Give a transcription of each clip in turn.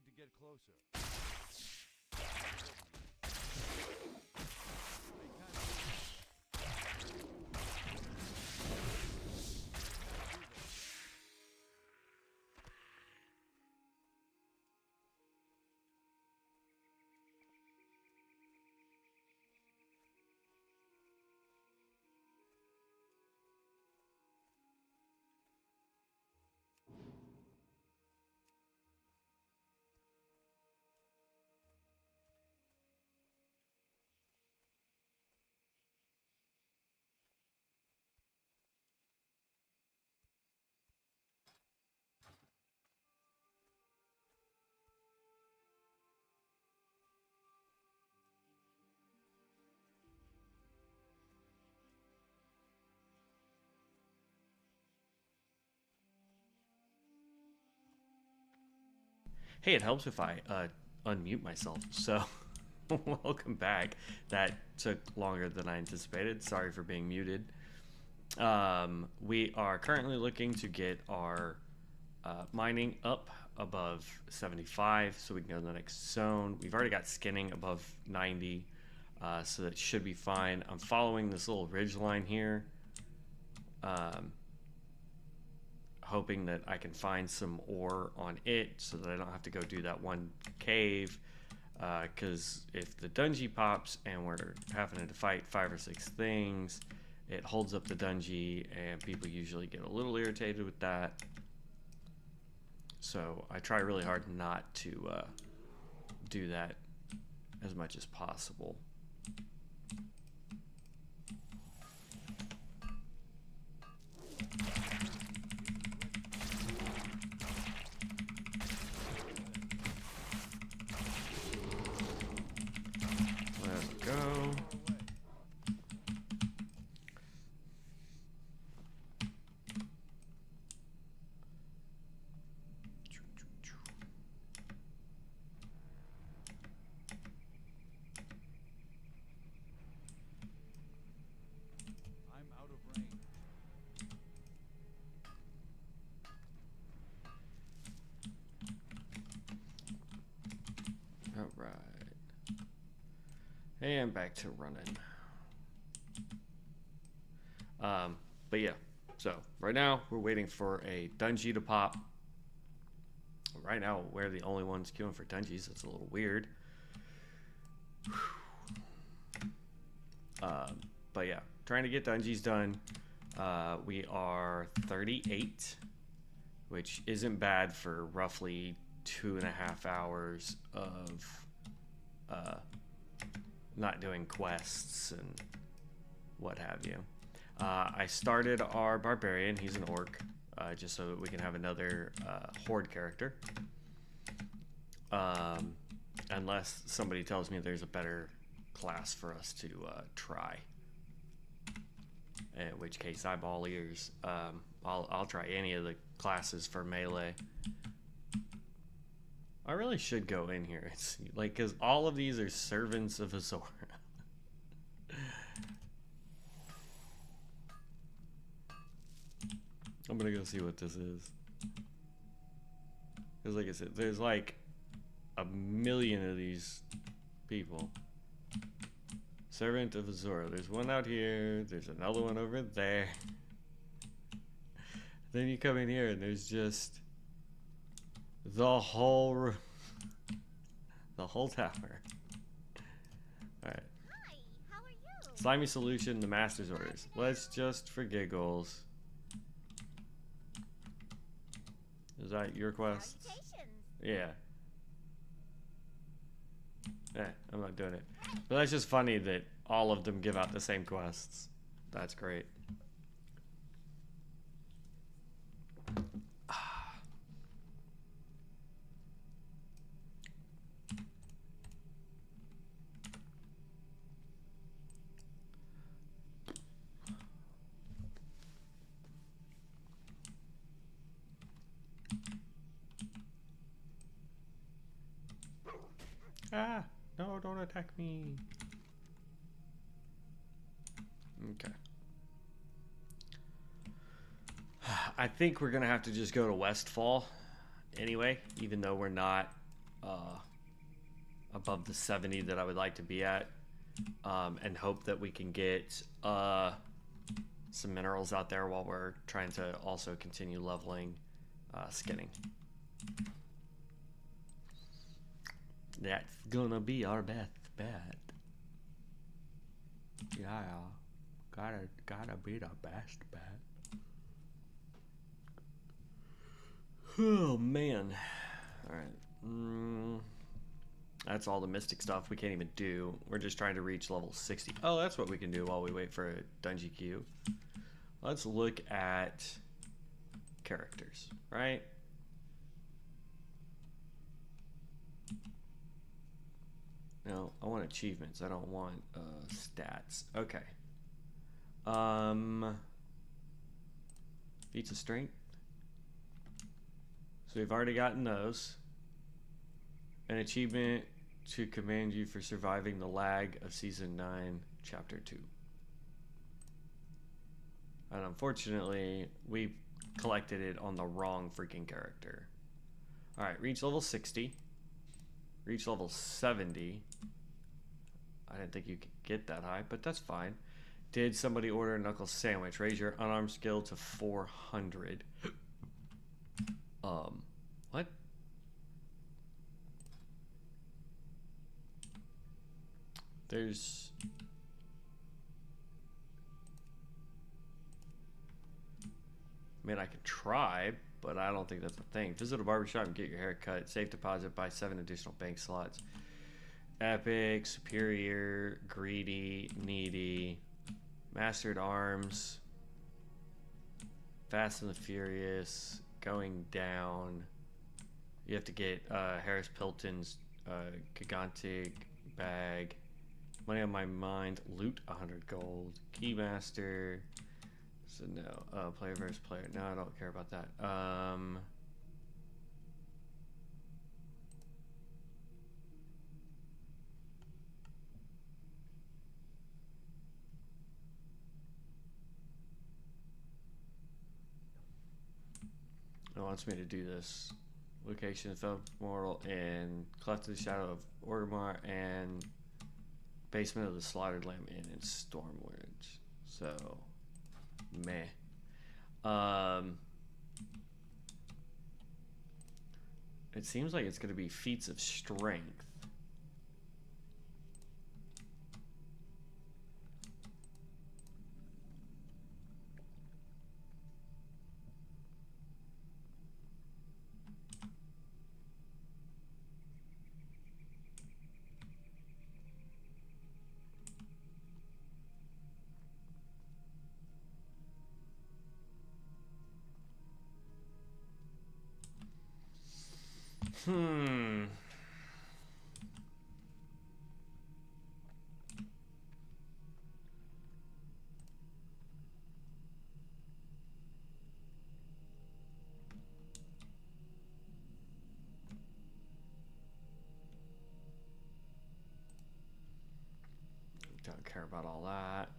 to get closer. Hey, it helps if I unmute myself. So, welcome back. That took longer than I anticipated. Sorry for being muted. We are currently looking to get our mining up above 75 so we can go to the next zone. We've already got skinning above 90, so that should be fine. I'm following this little ridge line here. Hoping that I can find some ore on it so that I don't have to go do that one cave, because if the dungeon pops and we're having to fight 5 or 6 things, it holds up the dungeon and people usually get a little irritated with that. So I try really hard not to do that as much as possible. Alright. And back to running. But yeah, so right now we're waiting for a dungeon to pop. Right now we're the only ones queuing for dungeons. That's a little weird. But yeah, trying to get dungeons done. We are 38, which isn't bad for roughly 2.5 hours of not doing quests and what have you. I started our barbarian. He's an orc, just so that we can have another horde character. Unless somebody tells me there's a better class for us to try. In which case, I'm all ears. I'll try any of the classes for melee. I really should go in here. It's like, because all of these are servants of Azor. I'm gonna go see what this is. Because like I said, there's like 1,000,000 of these people. Servant of Azor. There's one out here. There's another one over there. Then you come in here and there's just the whole room. The whole tower. Alright. Hi, how are you? Slimy solution, the master's orders. Let's just for giggles. Is that your quest? Yeah. I'm not doing it. But that's just funny that all of them give out the same quests. That's great. Ah, no, don't attack me. Okay. I think we're gonna have to just go to Westfall anyway, even though we're not above the 70 that I would like to be at, and hope that we can get some minerals out there while we're trying to also continue leveling skinning. That's gonna be our best bet. Yeah, gotta be the best bet. Oh man. All right. That's all the mystic stuff we can't even do. We're just trying to reach level 60. Oh, that's what we can do while we wait for a dungeon queue. Let's look at characters, right? No, I want achievements. I don't want stats. Okay. Feats of strength. So we've already gotten those. An achievement to commend you for surviving the lag of Season 9, Chapter 2. And unfortunately, we collected it on the wrong freaking character. Alright, reach level 60. Reach level 70. I didn't think you could get that high, but that's fine. Did somebody order a knuckle sandwich? Raise your unarmed skill to 400. What? There's... I mean, I could try, but I don't think that's the thing. Visit a barbershop and get your hair cut. Safe deposit, buy 7 additional bank slots. Epic, superior, greedy, needy, mastered arms, fast and the furious, going down. You have to get Harris Pilton's gigantic bag. Money on my mind, loot 100 gold, keymaster. So no, player versus player. No, I don't care about that. It wants me to do this. Location of Felt Mortal and Cleft of the Shadow of Orgrimmar and Basement of the Slaughtered Lamb Inn in Stormwoods. So, meh. It seems like it's going to be feats of strength. Don't care about all that.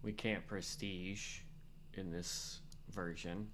We can't prestige in this version.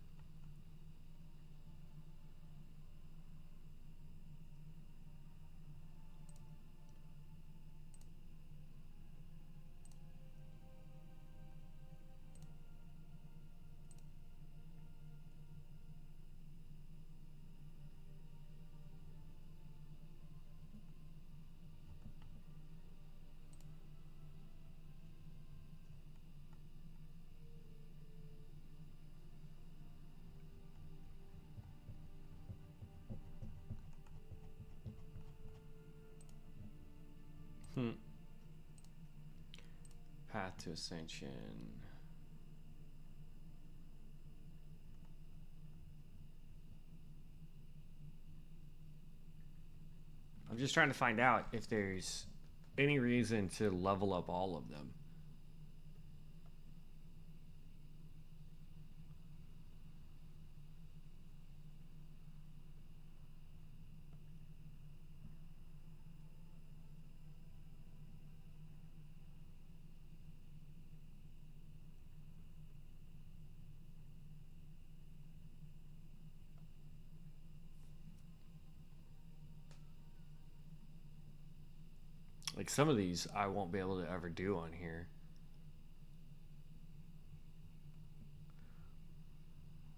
Path to Ascension. I'm just trying to find out if there's any reason to level up all of them. Like some of these I won't be able to ever do on here.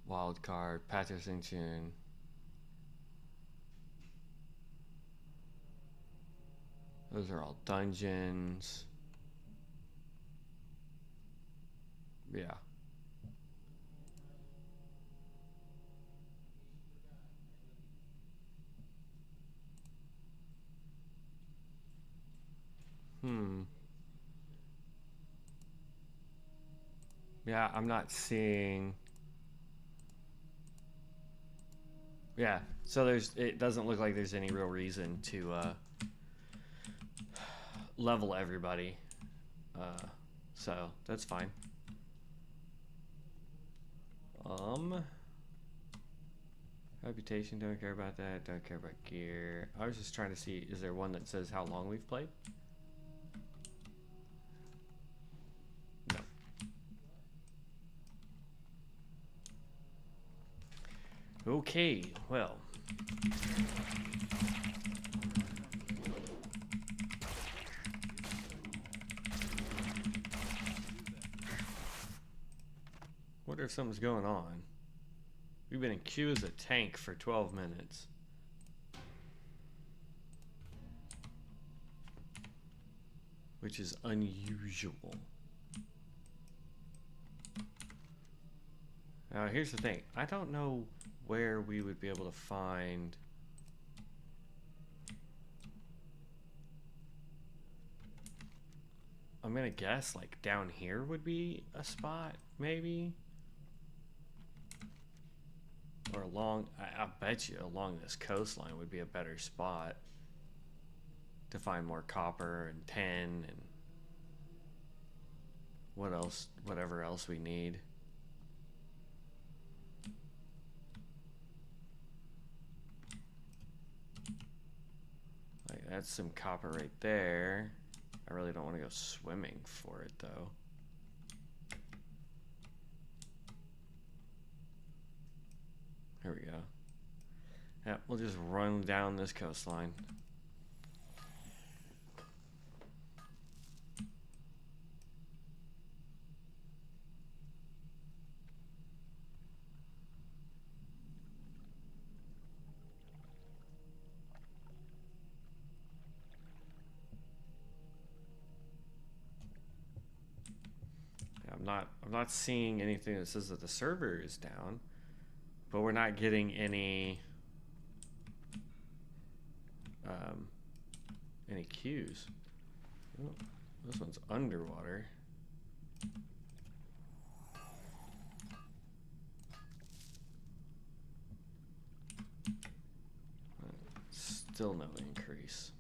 Wild card, Path to Ascension. Those are all dungeons. Yeah. Yeah, I'm not seeing. Yeah, so it doesn't look like there's any real reason to level everybody. So that's fine. Reputation, don't care about that. Don't care about gear. I was just trying to see, is there one that says how long we've played? No. Okay, well. Wonder if something's going on. We've been in queue as a tank for 12 minutes. Which is unusual. Now, here's the thing. I don't know where we would be able to find... I'm gonna guess, like, down here would be a spot, maybe? Or along... I bet you along this coastline would be a better spot to find more copper and tin and what else, whatever else we need. Like, that's some copper right there. I really don't want to go swimming for it though. Here we go. Yeah, we'll just run down this coastline. I'm not seeing anything that says that the server is down, but we're not getting any queues. Oh, this one's underwater. Still no increase.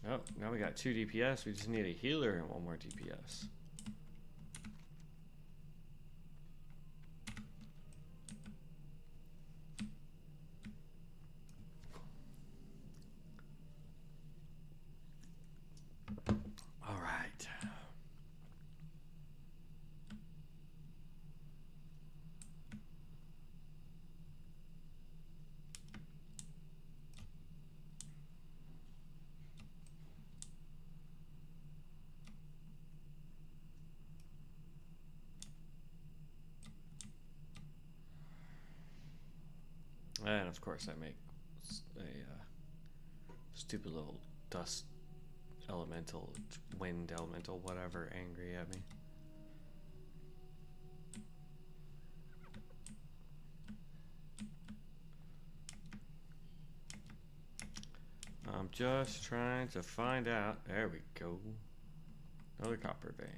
Oh, now we got 2 DPS. We just need a healer and 1 more DPS. All right. And of course I make a stupid little dust elemental, wind elemental, whatever, angry at me. I'm just trying to find out. There we go. Another copper vein.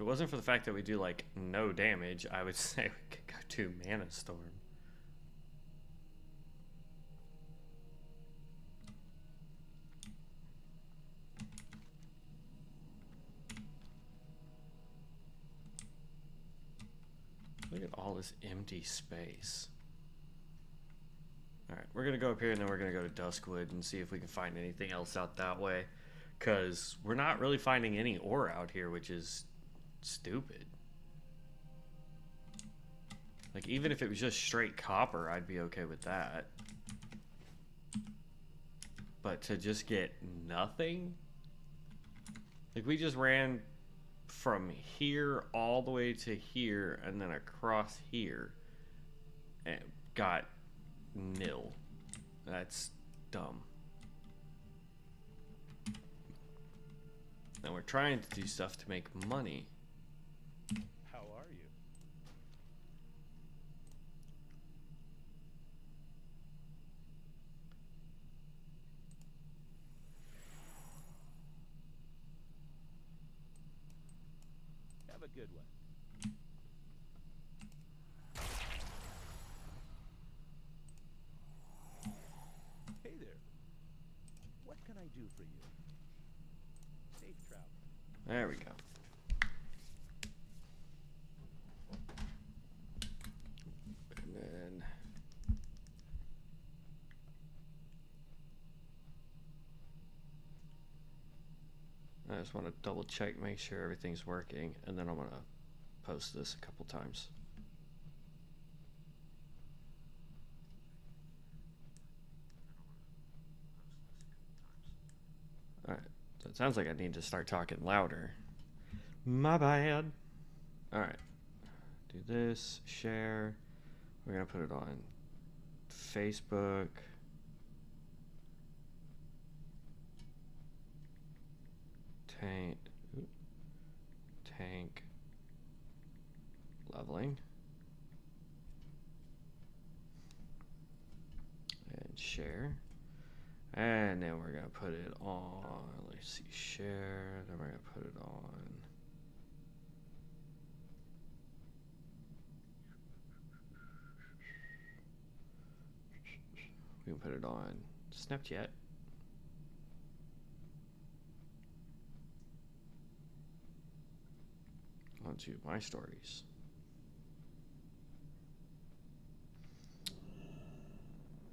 it wasn't for the fact that we do like no damage, I would say we could go to Mana Storm. Look at all this empty space. Alright, we're gonna go up here and then we're gonna go to Duskwood and see if we can find anything else out that way. Because we're not really finding any ore out here, which is stupid. Like, even if it was just straight copper, I'd be okay with that. But to just get nothing? Like, we just ran from here all the way to here and then across here and got nil. That's dumb. And we're trying to do stuff to make money. How are you? Have a good one. Hey there. What can I do for you? Safe travel. There we go. And then I just want to double check, make sure everything's working, and then I'm going to post this a couple times. Alright, so it sounds like I need to start talking louder. My bad. Alright, do this, share. We're going to put it on Facebook. Tank leveling and share, and then we're gonna put it on, let's see, share, then we're gonna put it on we can put it on Snapchat. Onto my stories.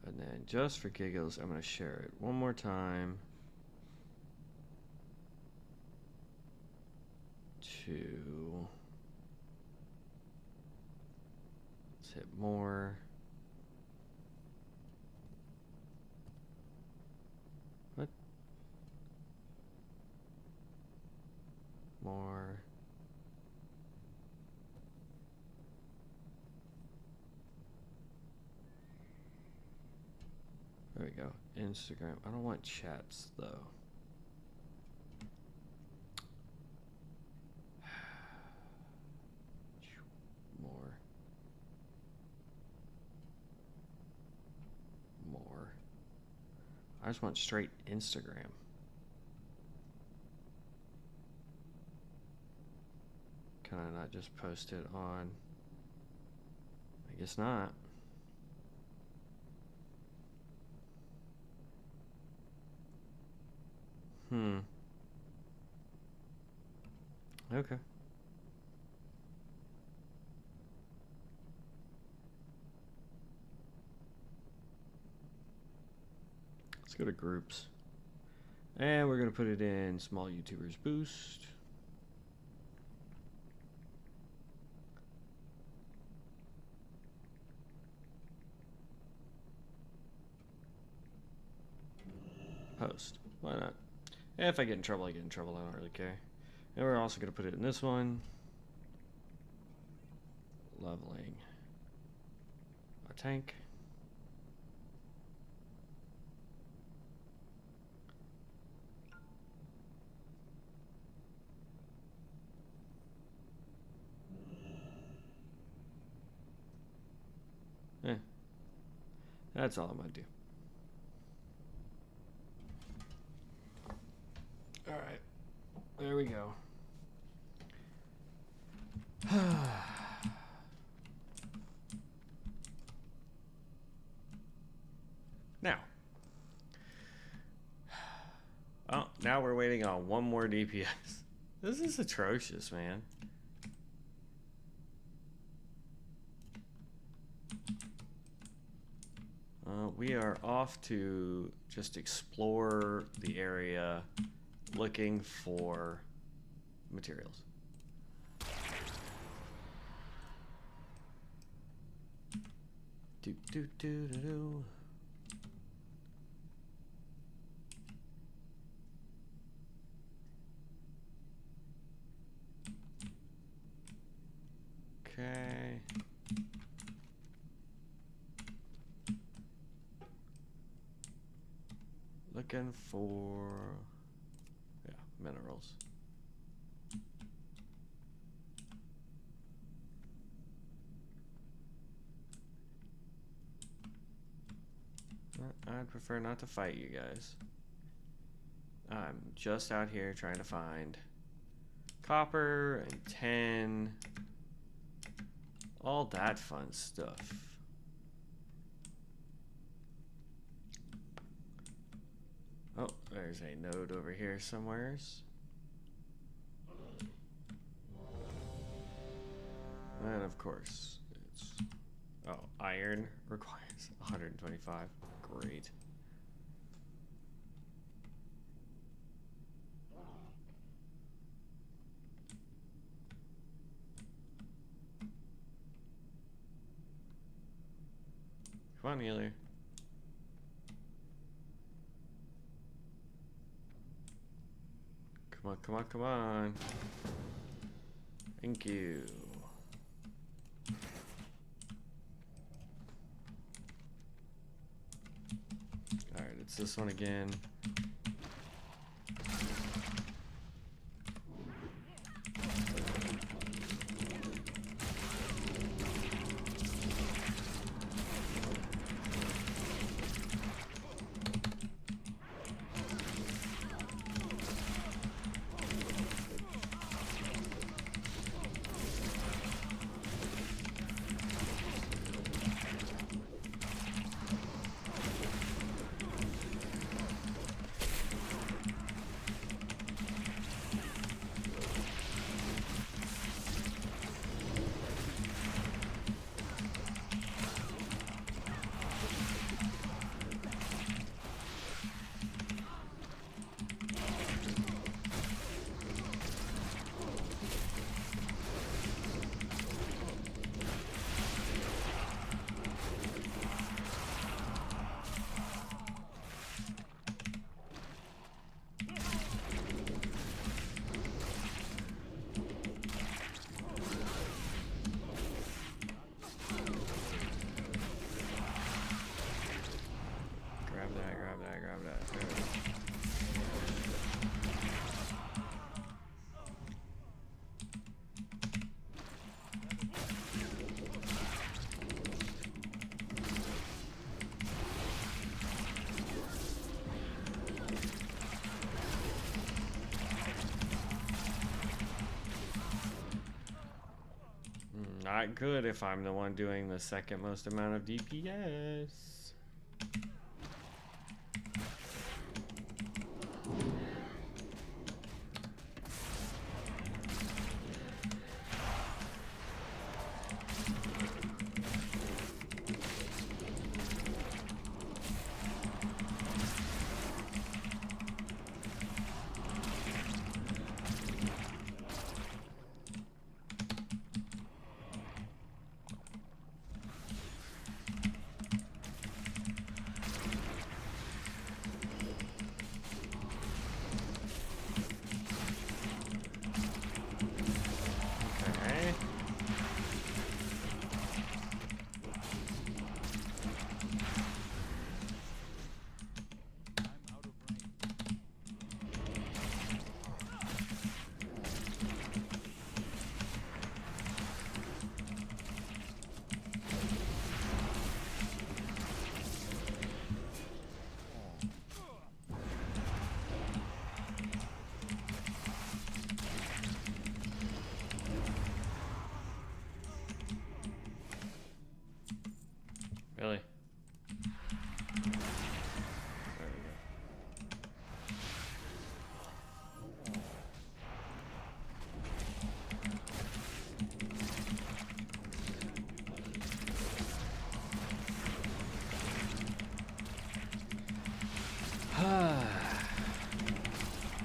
And then just for giggles, I'm going to share it one more time to, let's hit more. What? More. There we go. Instagram. I don't want chats though. More. More. I just want straight Instagram. Can I not just post it on? I guess not. Okay. Let's go to groups. And we're going to put it in small YouTubers boost. Post. Why not? If I get in trouble, I get in trouble. I don't really care. And we're also going to put it in this one. Leveling our tank. That's all I'm going to do. Alright. There we go. Now. Oh, now we're waiting on one more DPS. This is atrocious, man. We are off to just explore the area looking for materials. Do do do do do. Okay. Looking for, yeah, minerals. I'd prefer not to fight you guys. I'm just out here trying to find copper and tin. All that fun stuff. Oh, there's a node over here somewheres. And of course, it's... Oh, iron requires 125. Great. Come on, healer. Come on, come on, come on. Thank you. Alright, it's this one again. Not good if I'm the one doing the second most amount of DPS.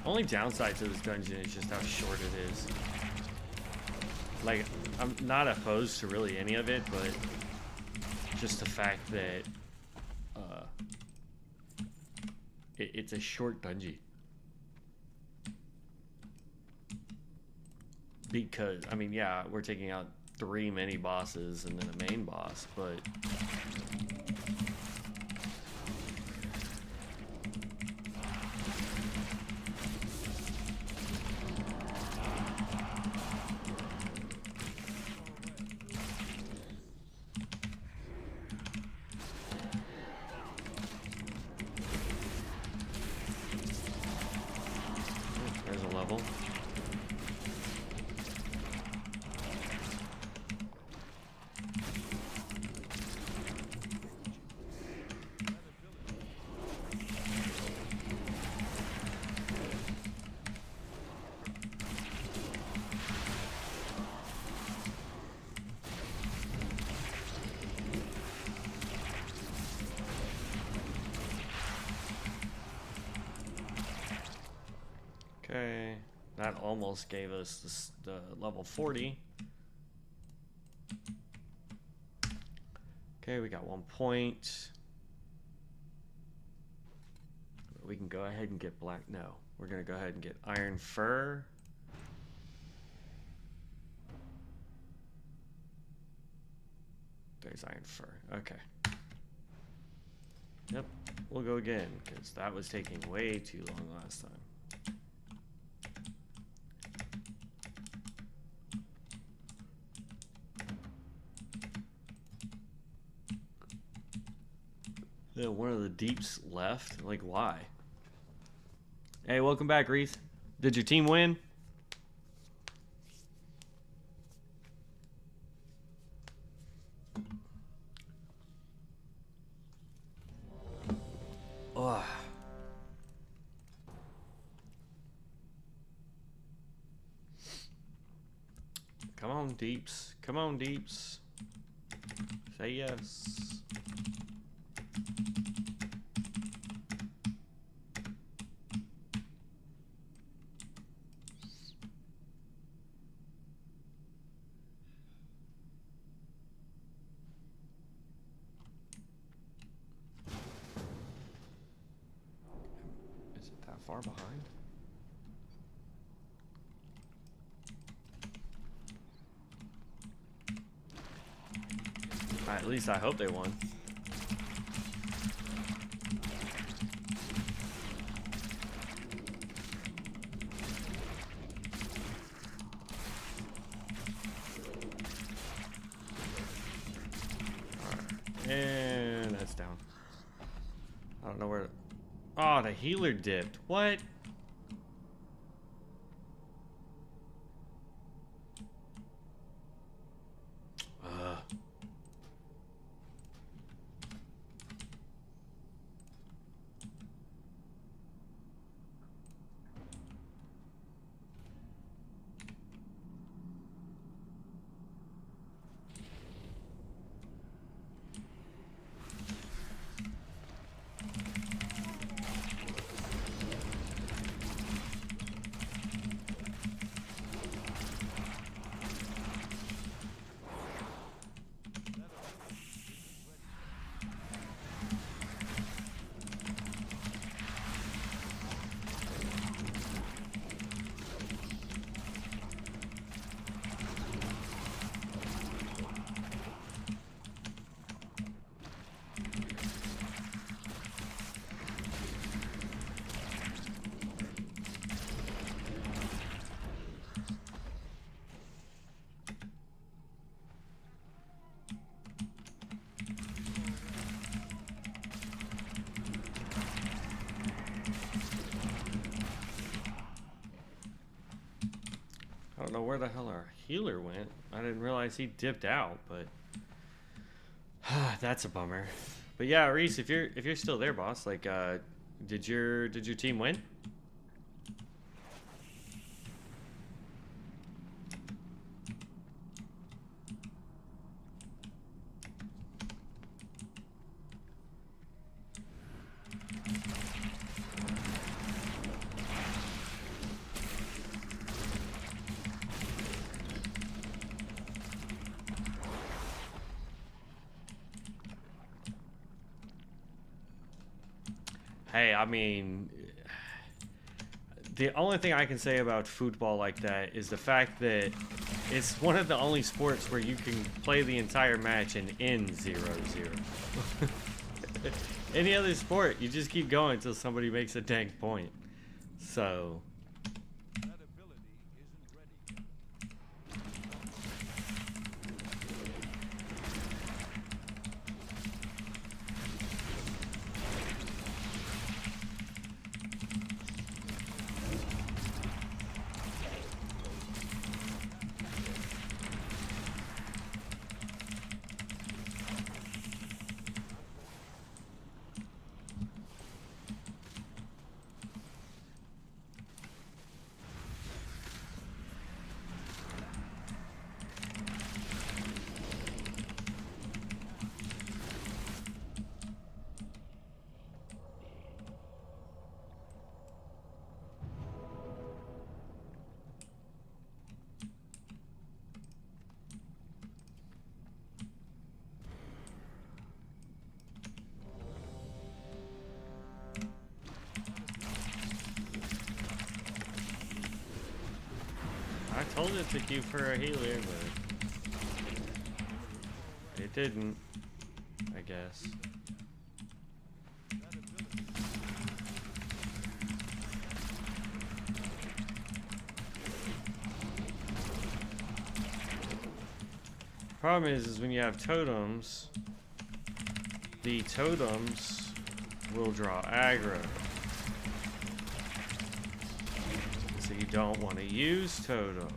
Only downside to this dungeon is just how short it is. Like, I'm not opposed to really any of it, but just the fact that it's a short dungeon. Because, I mean, yeah, we're taking out 3 mini bosses and then a main boss, but there's a level. Okay, that almost gave us the level 40. Okay, we got 1 point. We can go ahead and get black. No, we're gonna go ahead and get iron fur. There's iron fur. Okay. Yep, we'll go again because that was taking way too long last time. One of the deeps left? Like, why? Hey, welcome back, Reese. Did your team win? Ugh. Come on, deeps. Come on, deeps. Say yes. Far behind. At least I hope they won. Alright. And that's down. I don't know where to... Oh, the healer dipped. What? I don't know where the hell our healer went. I didn't realize he dipped out, but that's a bummer. But yeah, Reese, if you're still there, boss, like, did your team win? Hey, I mean, the only thing I can say about football like that is the fact that it's one of the only sports where you can play the entire match and end 0-0. Any other sport, you just keep going until somebody makes a dang point. So... That ability isn't ready yet. I told it to queue for a healer, but it didn't, I guess. Problem is when you have totems, the totems will draw aggro. So you don't want to use totems.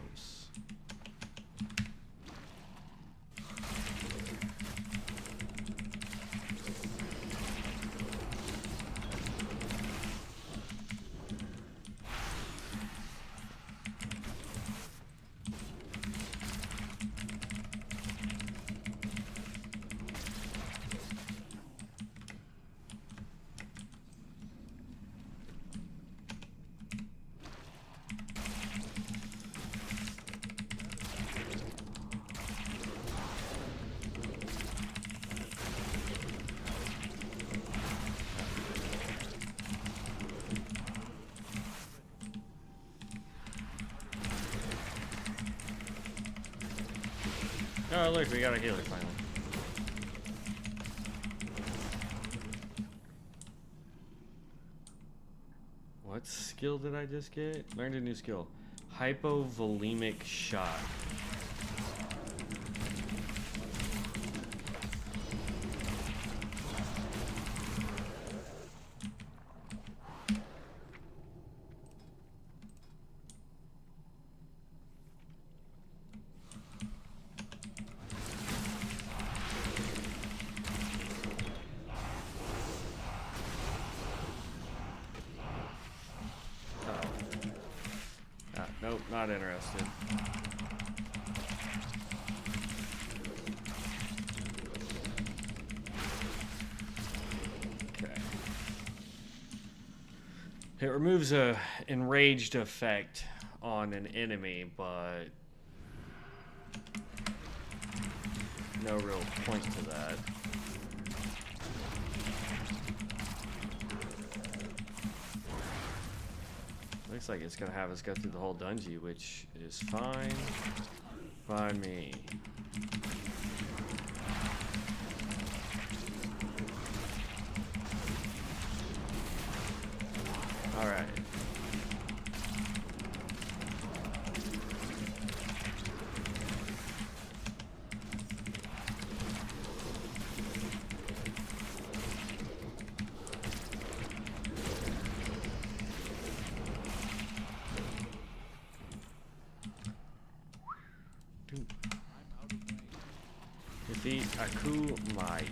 Oh, look, we got a healer finally. What skill did I just get? Learned a new skill. Hypovolemic shot. Nope, not interested. Okay. It removes a enraged effect on an enemy, but no real point to that. Looks like it's gonna have us go through the whole dungeon, which is fine by me. All right. Defeat Akumai.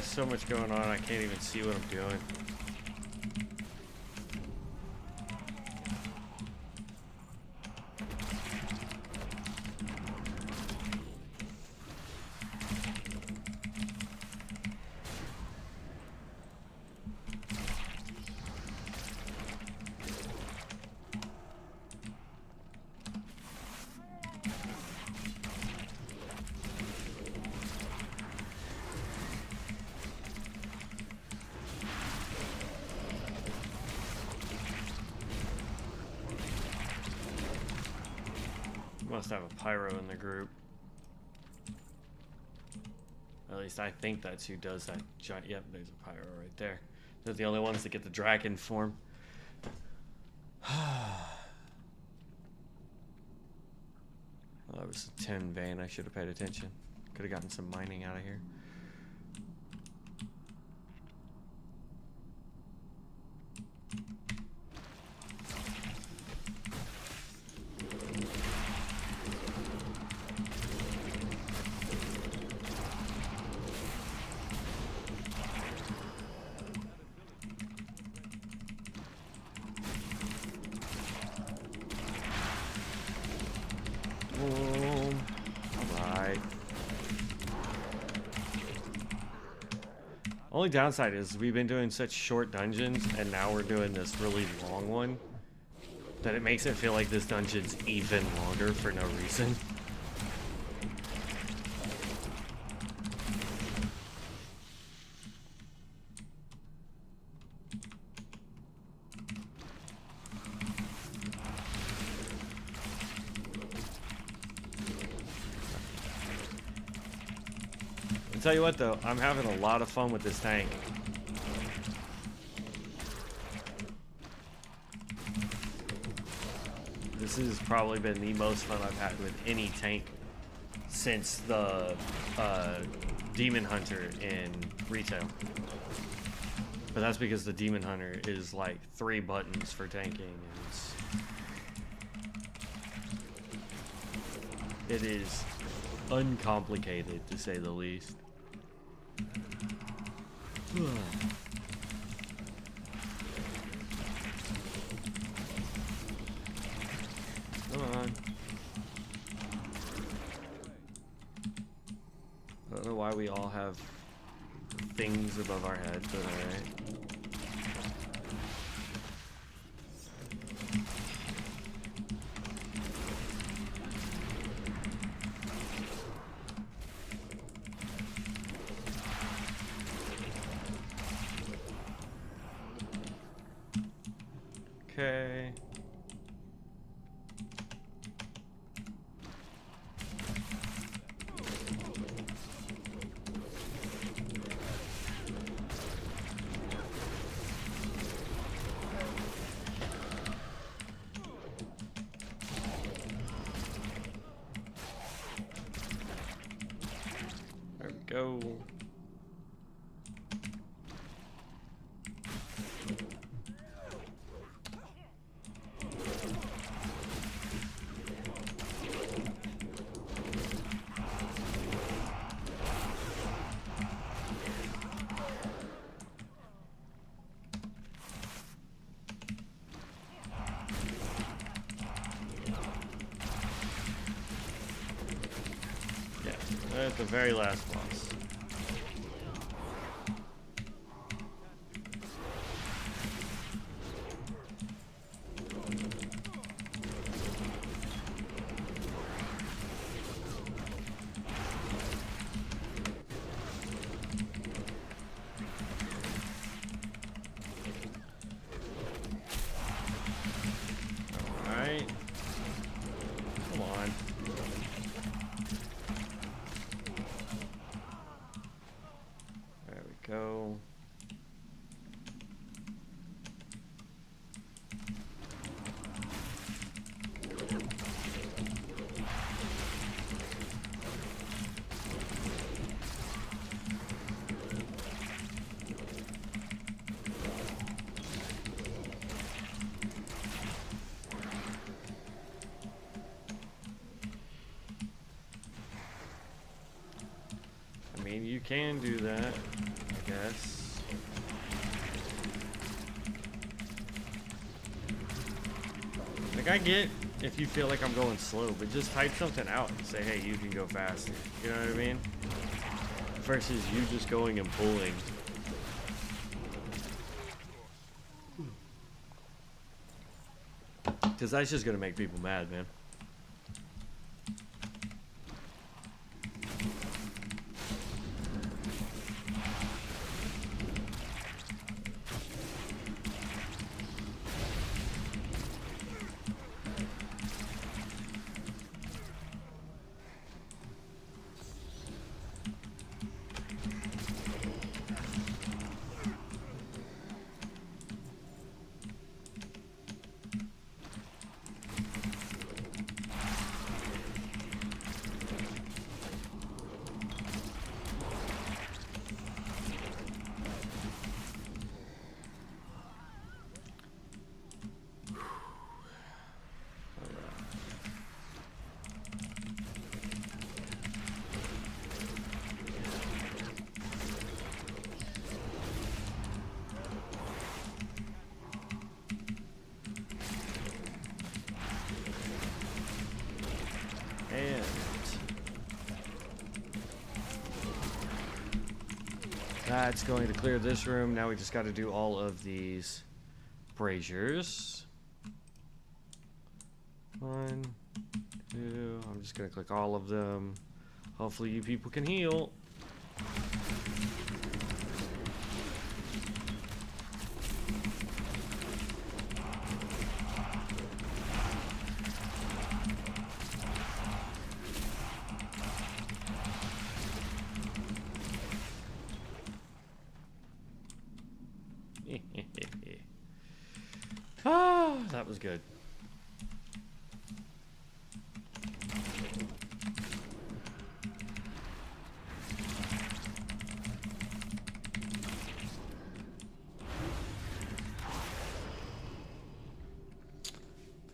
there's so much going on, I can't even see what I'm doing. Must have a pyro in the group. At least I think that's who does that giant. Yep, there's a pyro right there. They're the only ones that get the dragon form. Oh, that was a 10 vein. I should have paid attention. Could have gotten some mining out of here. Only downside is we've been doing such short dungeons, and now we're doing this really long one, that it makes it feel like this dungeon's even longer for no reason. I'll tell you what though, I'm having a lot of fun with this tank. This has probably been the most fun I've had with any tank since the Demon Hunter in retail. But that's because the Demon Hunter is like 3 buttons for tanking, and it is uncomplicated to say the least. Come on. I don't know why we all have things above our heads, but alright. Okay. There we go. At the very last boss. Alright. Come on. can do that, I guess. Like, I get if you feel like I'm going slow, but just type something out and say, hey, you can go faster. You know what I mean? Versus you just going and pulling. Because that's just going to make people mad, man. That's going to clear this room. Now we just got to do all of these braziers. 1, 2. I'm just going to click all of them. Hopefully you people can heal. Ah, that was good.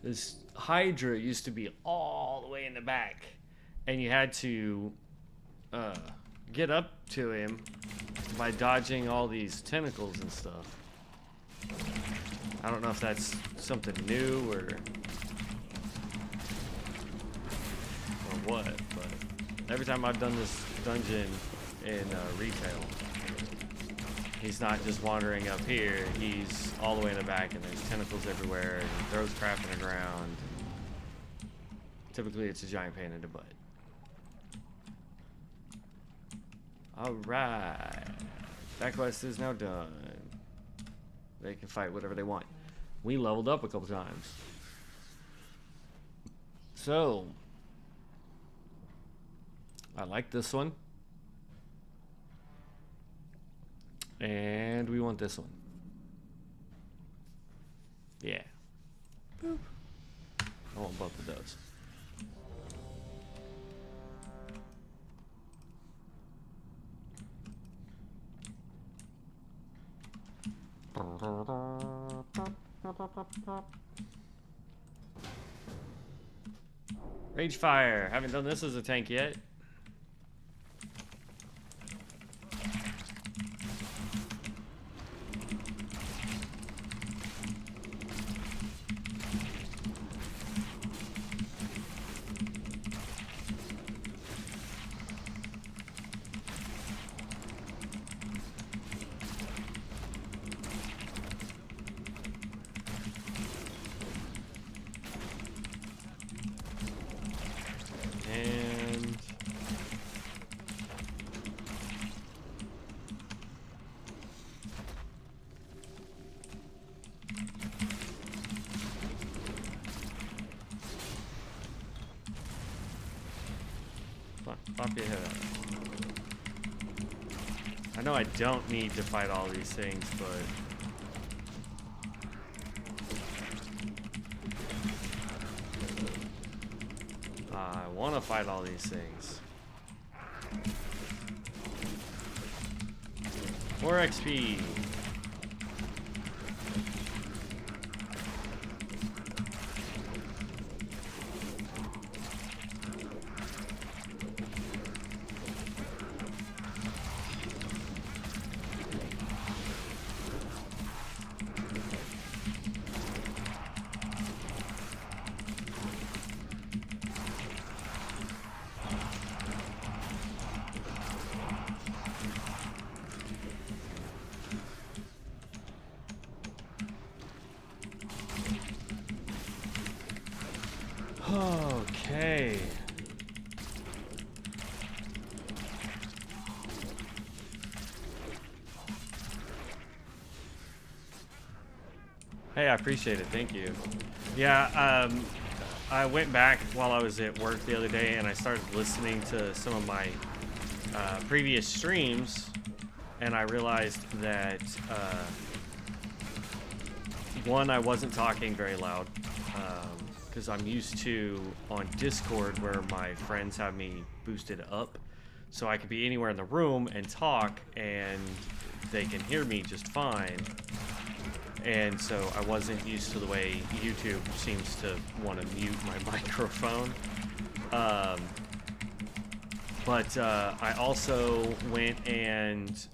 This Hydra used to be all the way in the back, and you had to get up to him by dodging all these tentacles and stuff. I don't know if that's something new or what, but every time I've done this dungeon in retail, he's not just wandering up here, he's all the way in the back and there's tentacles everywhere and he throws crap in the ground. Typically it's a giant pain in the butt. Alright. That quest is now done. They can fight whatever they want. We leveled up a couple times. So, I like this one. And we want this one. Yeah. Boop. I want both of those. Rage Fire. Haven't done this as a tank yet. Pop your head up. I know I don't need to fight all these things, but I want to fight all these things. More XP. Okay. Hey, I appreciate it. Thank you. Yeah, I went back while I was at work the other day and I started listening to some of my previous streams, and I realized that one, I wasn't talking very loud because I'm used to on Discord where my friends have me boosted up so I could be anywhere in the room and talk and they can hear me just fine. And so I wasn't used to the way YouTube seems to want to mute my microphone. But I also went and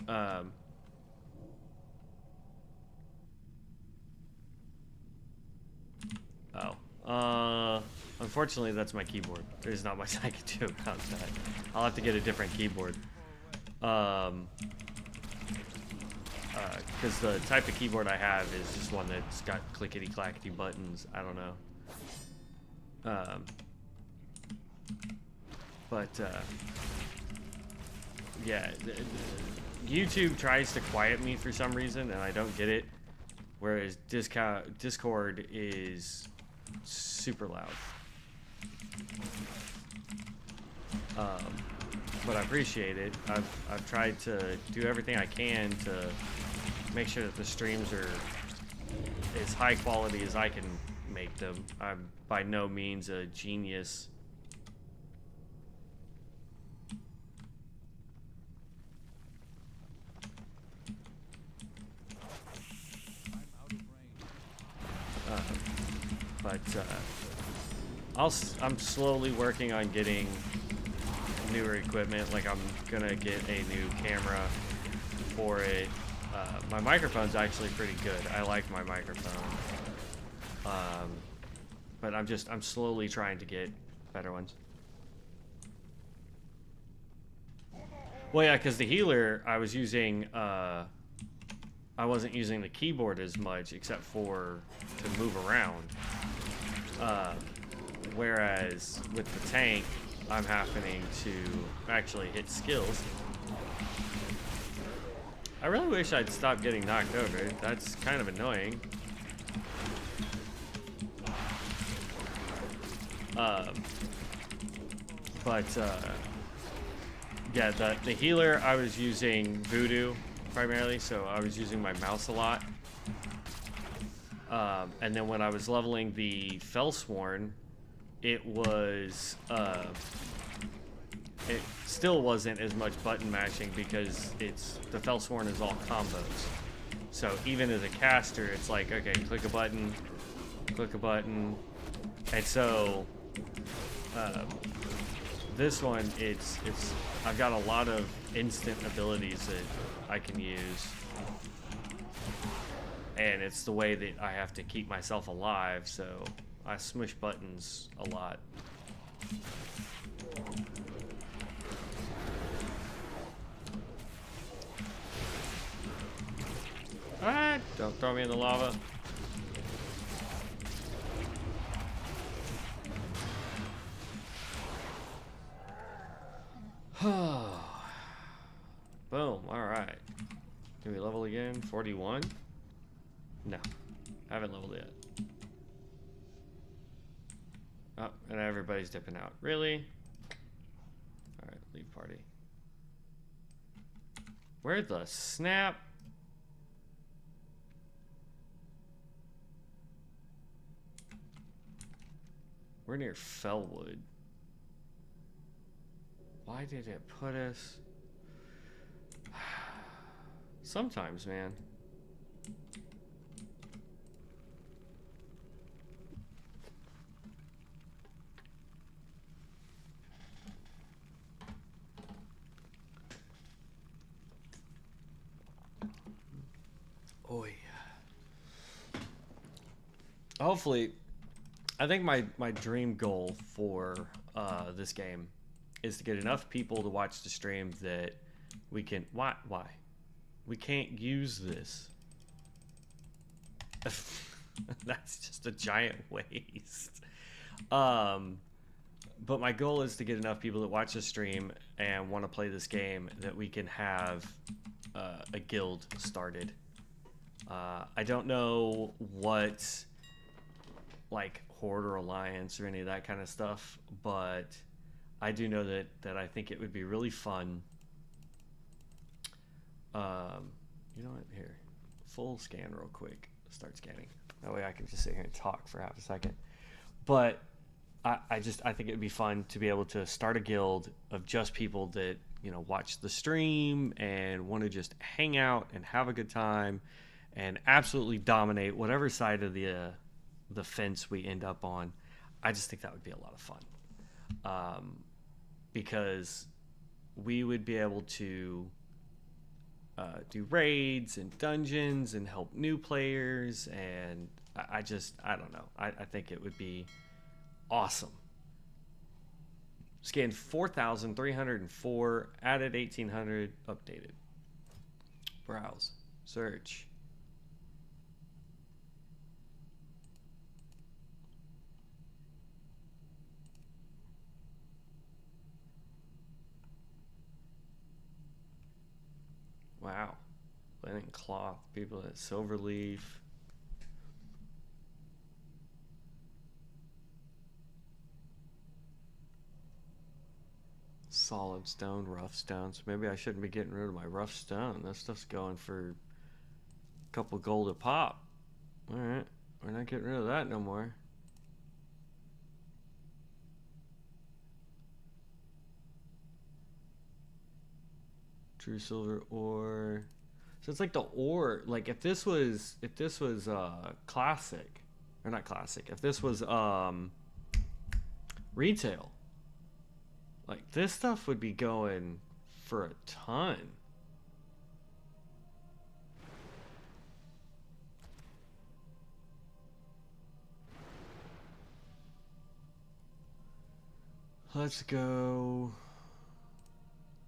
unfortunately that's my keyboard. There's not much I can do about that. I'll have to get a different keyboard. Because the type of keyboard I have is just one that's got clickety-clackety buttons. I don't know. Yeah, YouTube tries to quiet me for some reason, and I don't get it. Whereas Discord is super loud. But I appreciate it. I've tried to do everything I can to make sure that the streams are as high quality as I can make them. I'm by no means a genius. I'm slowly working on getting newer equipment. Like I'm gonna get a new camera for it. My microphone's actually pretty good. I like my microphone. But I'm slowly trying to get better ones. Well, yeah, because the healer I was using, I wasn't using the keyboard as much except for to move around. Whereas with the tank, I'm happening to actually hit skills. I really wish I'd stop getting knocked over. That's kind of annoying. Yeah, the healer, I was using Voodoo primarily, so I was using my mouse a lot. And then when I was leveling the Fellsworn, it was it still wasn't as much button mashing because the Fellsworn is all combos. So even as a caster, it's like, okay, click a button, and so this one, I've got a lot of instant abilities that I can use, and it's the way that I have to keep myself alive, so I smush buttons a lot. Ah, don't throw me in the lava. Boom, alright. Can we level again? 41? No. I haven't leveled yet. Oh, and everybody's dipping out. Really? Alright, leave party. Where the snap? We're near Fellwood. Why did it put us? Sometimes, man. Oi. Hopefully, I think my dream goal for this game is to get enough people to watch the stream that we can... Why? We can't use this. That's just a giant waste. But my goal is to get enough people that watch the stream and want to play this game that we can have a guild started. I don't know what, like, Horde or Alliance or any of that kind of stuff, but I do know that I think it would be really fun. You know what? Here, full scan real quick. Start scanning. That way I can just sit here and talk for half a second. But I think it would be fun to be able to start a guild of just people that, you know, watch the stream and want to just hang out and have a good time and absolutely dominate whatever side of the fence we end up on. I just think that would be a lot of fun, because we would be able to do raids and dungeons and help new players, and I don't know. I think it would be awesome. Scanned 4,304, added 1,800, updated. Browse, search. Wow. Linen cloth, people at Silverleaf. Solid stone, rough stone. So maybe I shouldn't be getting rid of my rough stone. That stuff's going for a couple gold a pop. Alright, we're not getting rid of that no more. True silver ore. So it's like the ore, like if this was classic, or not classic, if this was retail, like this stuff would be going for a ton. Let's go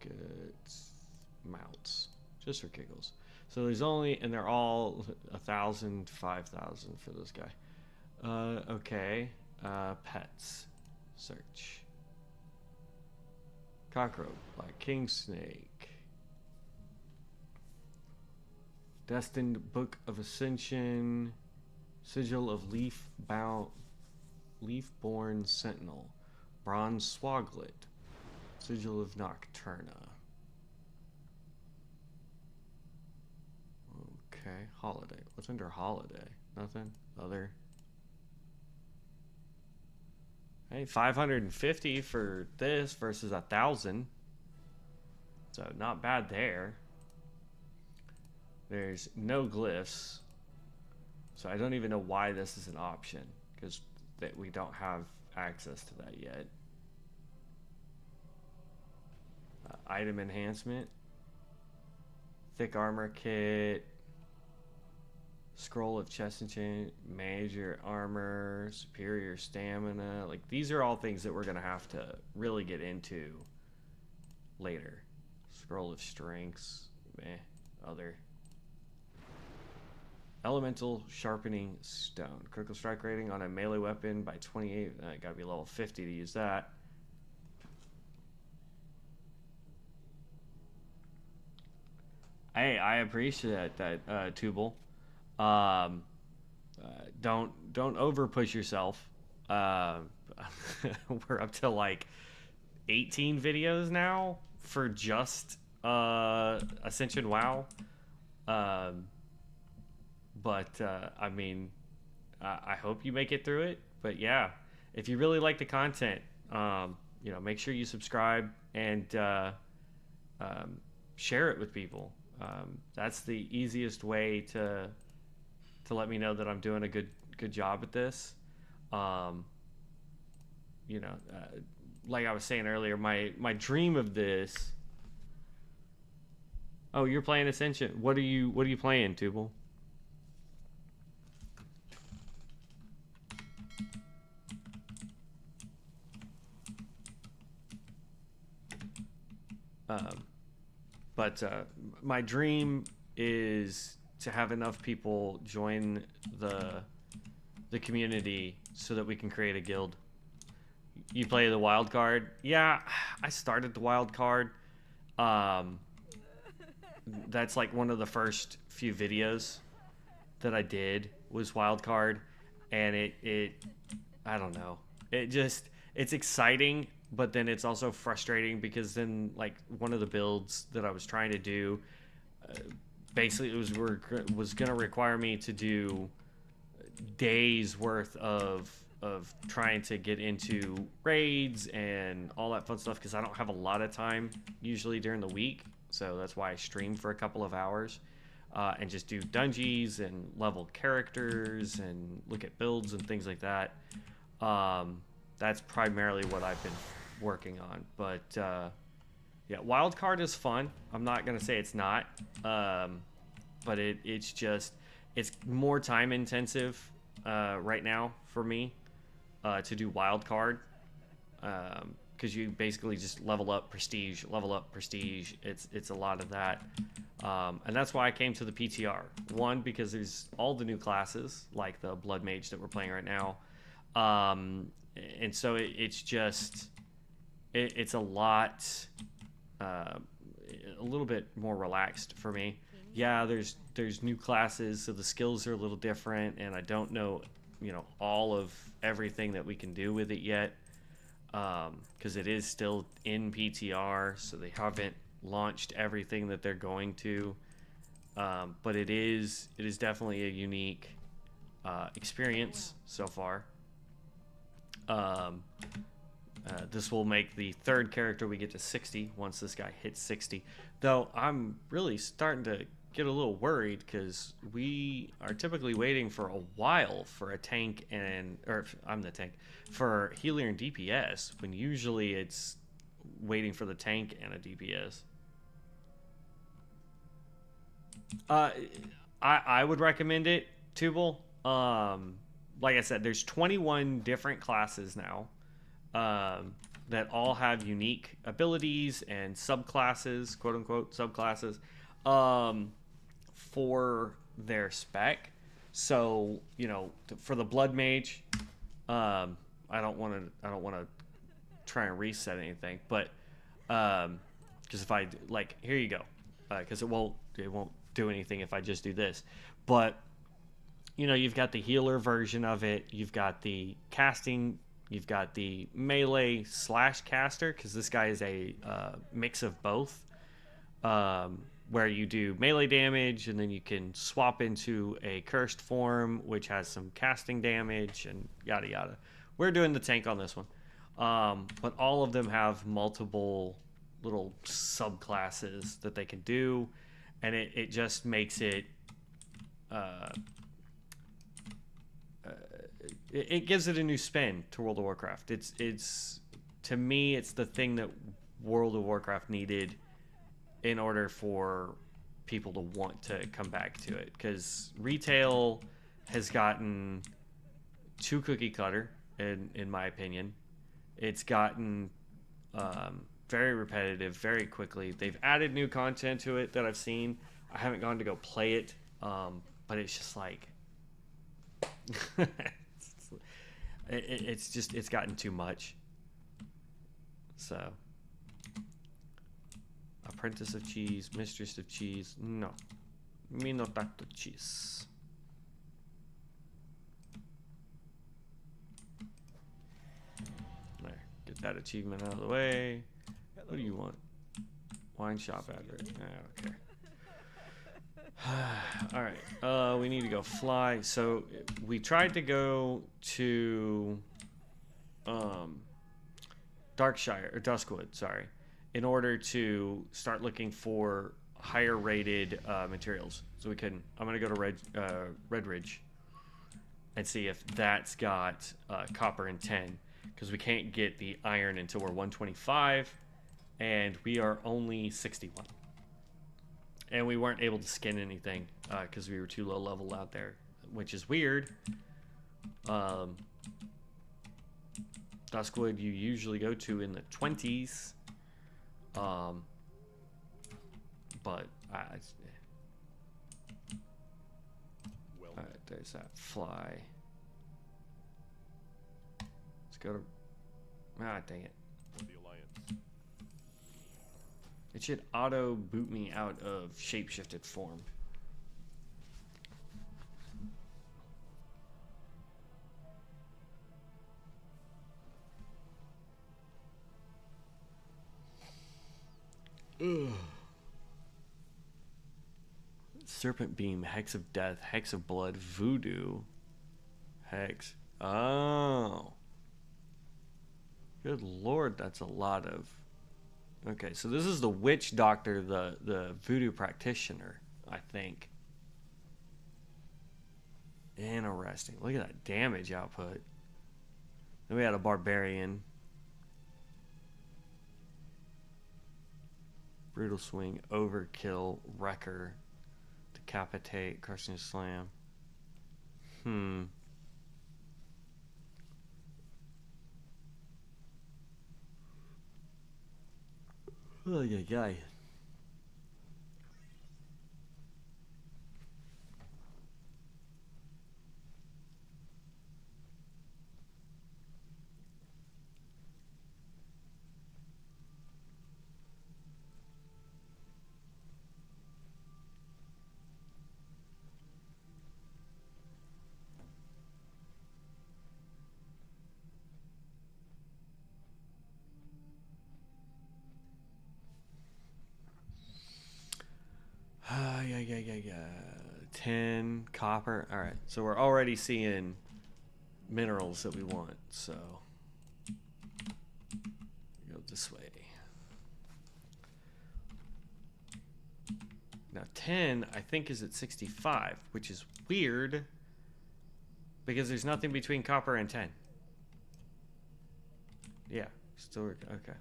get mounts, just for giggles. So there's only, and they're all 1,000, 5,000 for this guy. Okay. Pets. Search. Cockroach, black king snake. Destined Book of Ascension. Sigil of Leaf-born Sentinel. Bronze Swaglet. Sigil of Nocturna. Okay, holiday. What's under holiday? Nothing? Other? Hey, 550 for this versus 1,000. So not bad there. There's no glyphs. So I don't even know why this is an option, because we don't have access to that yet. Item enhancement. Thick armor kit. Scroll of chest enchantment, major armor, superior stamina. Like, these are all things that we're going to have to really get into later. Scroll of strengths, other. Elemental sharpening stone. Critical strike rating on a melee weapon by 28. Got to be level 50 to use that. Hey, I appreciate that, Tubal. Don't over push yourself. We're up to like 18 videos now for just Ascension WoW. I mean, I hope you make it through it. But yeah, if you really like the content, you know, make sure you subscribe and share it with people. That's the easiest way to let me know that I'm doing a good job at this. You know, like I was saying earlier, my dream of this. Oh, you're playing Ascension. What are you playing, Tubal? My dream is to have enough people join the community so that we can create a guild You play the wild card? Yeah, I started the wild card. That's like one of the first few videos that I did was wild card, and it I don't know. It's exciting, but then it's also frustrating because then like one of the builds that I was trying to do, basically it was gonna require me to do days worth of trying to get into raids and all that fun stuff because I don't have a lot of time usually during the week, so that's why I stream for a couple of hours and just do dungeons and level characters and look at builds and things like that. That's primarily what I've been working on, but yeah, wildcard is fun. I'm not gonna say it's not, but it's more time intensive right now for me to do wild card because you basically just level up prestige. It's a lot of that, and that's why I came to the PTR. One, because there's all the new classes like the blood mage that we're playing right now, and so it's a lot a little bit more relaxed for me. Yeah, there's new classes, so the skills are a little different, and I don't know, all of everything that we can do with it yet, because it is still in PTR, so they haven't launched everything that they're going to. But it is definitely a unique experience so far. This will make the third character we get to 60 once this guy hits 60. Though I'm really starting to get a little worried because we are typically waiting for a while for a tank I'm the tank, for healer and DPS, when usually it's waiting for the tank and a DPS. I would recommend it, Tubal. Like I said, there's 21 different classes now that all have unique abilities and subclasses, quote unquote subclasses, for their spec. So for the blood mage, I don't want to try and reset anything, but because if I here you go, because it won't do anything if I just do this, but you've got the healer version of it, you've got the casting, you've got the melee / caster, because this guy is a mix of both, where you do melee damage and then you can swap into a cursed form which has some casting damage and yada yada. We're doing the tank on this one, but all of them have multiple little subclasses that they can do, and it just makes it it gives it a new spin to World of Warcraft. It's to me, it's the thing that World of Warcraft needed in order for people to want to come back to it, because retail has gotten too cookie cutter in my opinion. It's gotten very repetitive very quickly. They've added new content to it that I've seen. I haven't gone to go play it, but it's just like it's gotten too much. So apprentice of cheese, mistress of cheese, no, me no tanto cheese. There, get that achievement out of the way. Hello. What do you want? Wine shop address. Okay. All right. We need to go fly. So we tried to go to Darkshire or Duskwood, sorry, in order to start looking for higher rated materials. So we couldn't. I'm gonna go to Red Ridge and see if that's got copper and 10, because we can't get the iron until we're 125, and we are only 61. And we weren't able to skin anything because we were too low level out there, which is weird. Duskwood you usually go to in the 20s. But alright, there's that fly. Let's go to Ah, dang it. For the Alliance. It should auto boot me out of shapeshifted form. Ugh. Serpent Beam, Hex of Death, Hex of Blood, Voodoo, Hex. Oh. Good lord, that's a lot of... Okay, so this is the Witch Doctor, the Voodoo Practitioner, I think. Interesting. Look at that damage output. Then we had a Barbarian. Brutal Swing, Overkill, Wrecker, Decapitate, Crushing Slam. Oh, yeah. Yeah. 10 copper. All right, so we're already seeing minerals that we want. So go this way. Now 10, I think, is at 65, which is weird because there's nothing between copper and 10. Yeah, still working. Okay.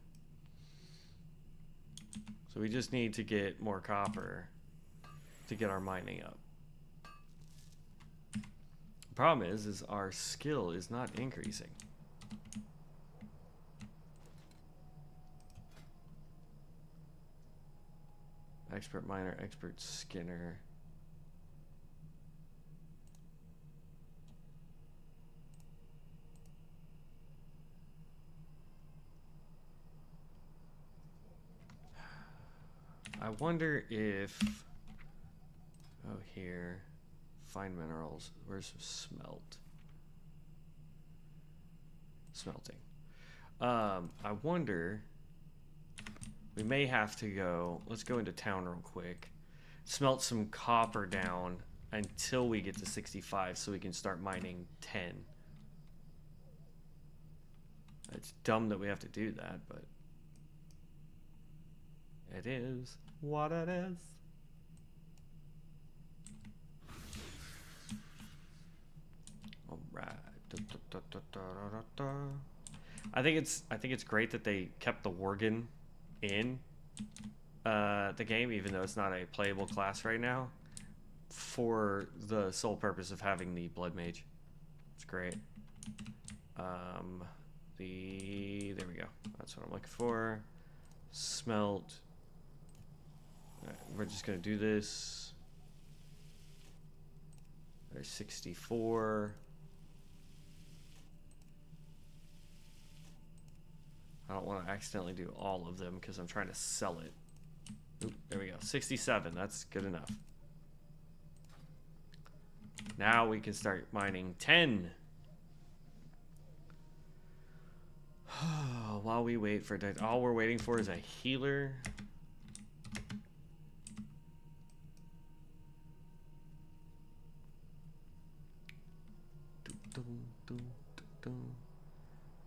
So we just need to get more copper to get our mining up. The problem is our skill is not increasing. Expert miner, expert skinner. I wonder if... Oh, here. Find minerals. Where's smelt? Smelting. I wonder... We may have to go... Let's go into town real quick. Smelt some copper down until we get to 65 so we can start mining 10. It's dumb that we have to do that, but... It is what it is. Alright. I think it's great that they kept the Worgen in the game, even though it's not a playable class right now, for the sole purpose of having the Blood Mage. It's great. There we go. That's what I'm looking for. Smelt. Right, we're just gonna do this. There's 64. I don't want to accidentally do all of them because I'm trying to sell it. Oop, there we go. 67. That's good enough. Now we can start mining 10. While we wait for that, all we're waiting for is a healer.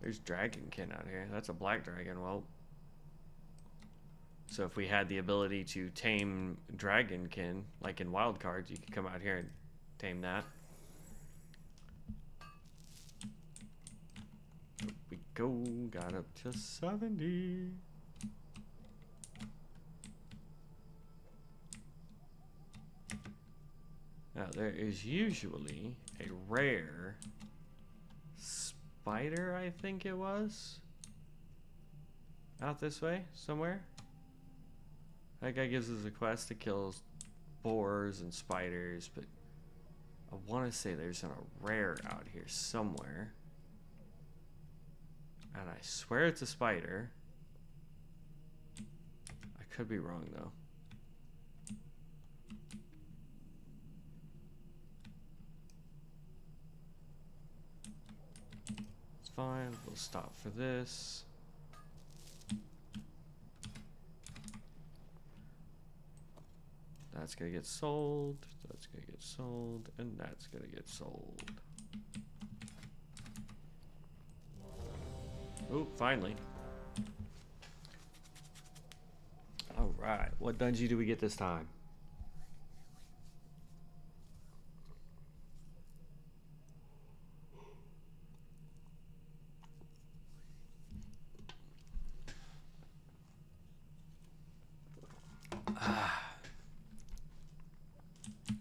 There's Dragonkin out here. That's a black dragon. Well, so if we had the ability to tame Dragonkin, like in wild cards, you could come out here and tame that. Up we go. Got up to 70. Now there is usually a rare spider, I think it was, out this way somewhere. That guy gives us a quest to kill boars and spiders, but I want to say there's a rare out here somewhere. And I swear it's a spider. I could be wrong though. It's fine. We'll stop for this. That's gonna get sold. That's gonna get sold. And that's gonna get sold. Oh, finally. All right. What dungeon do we get this time?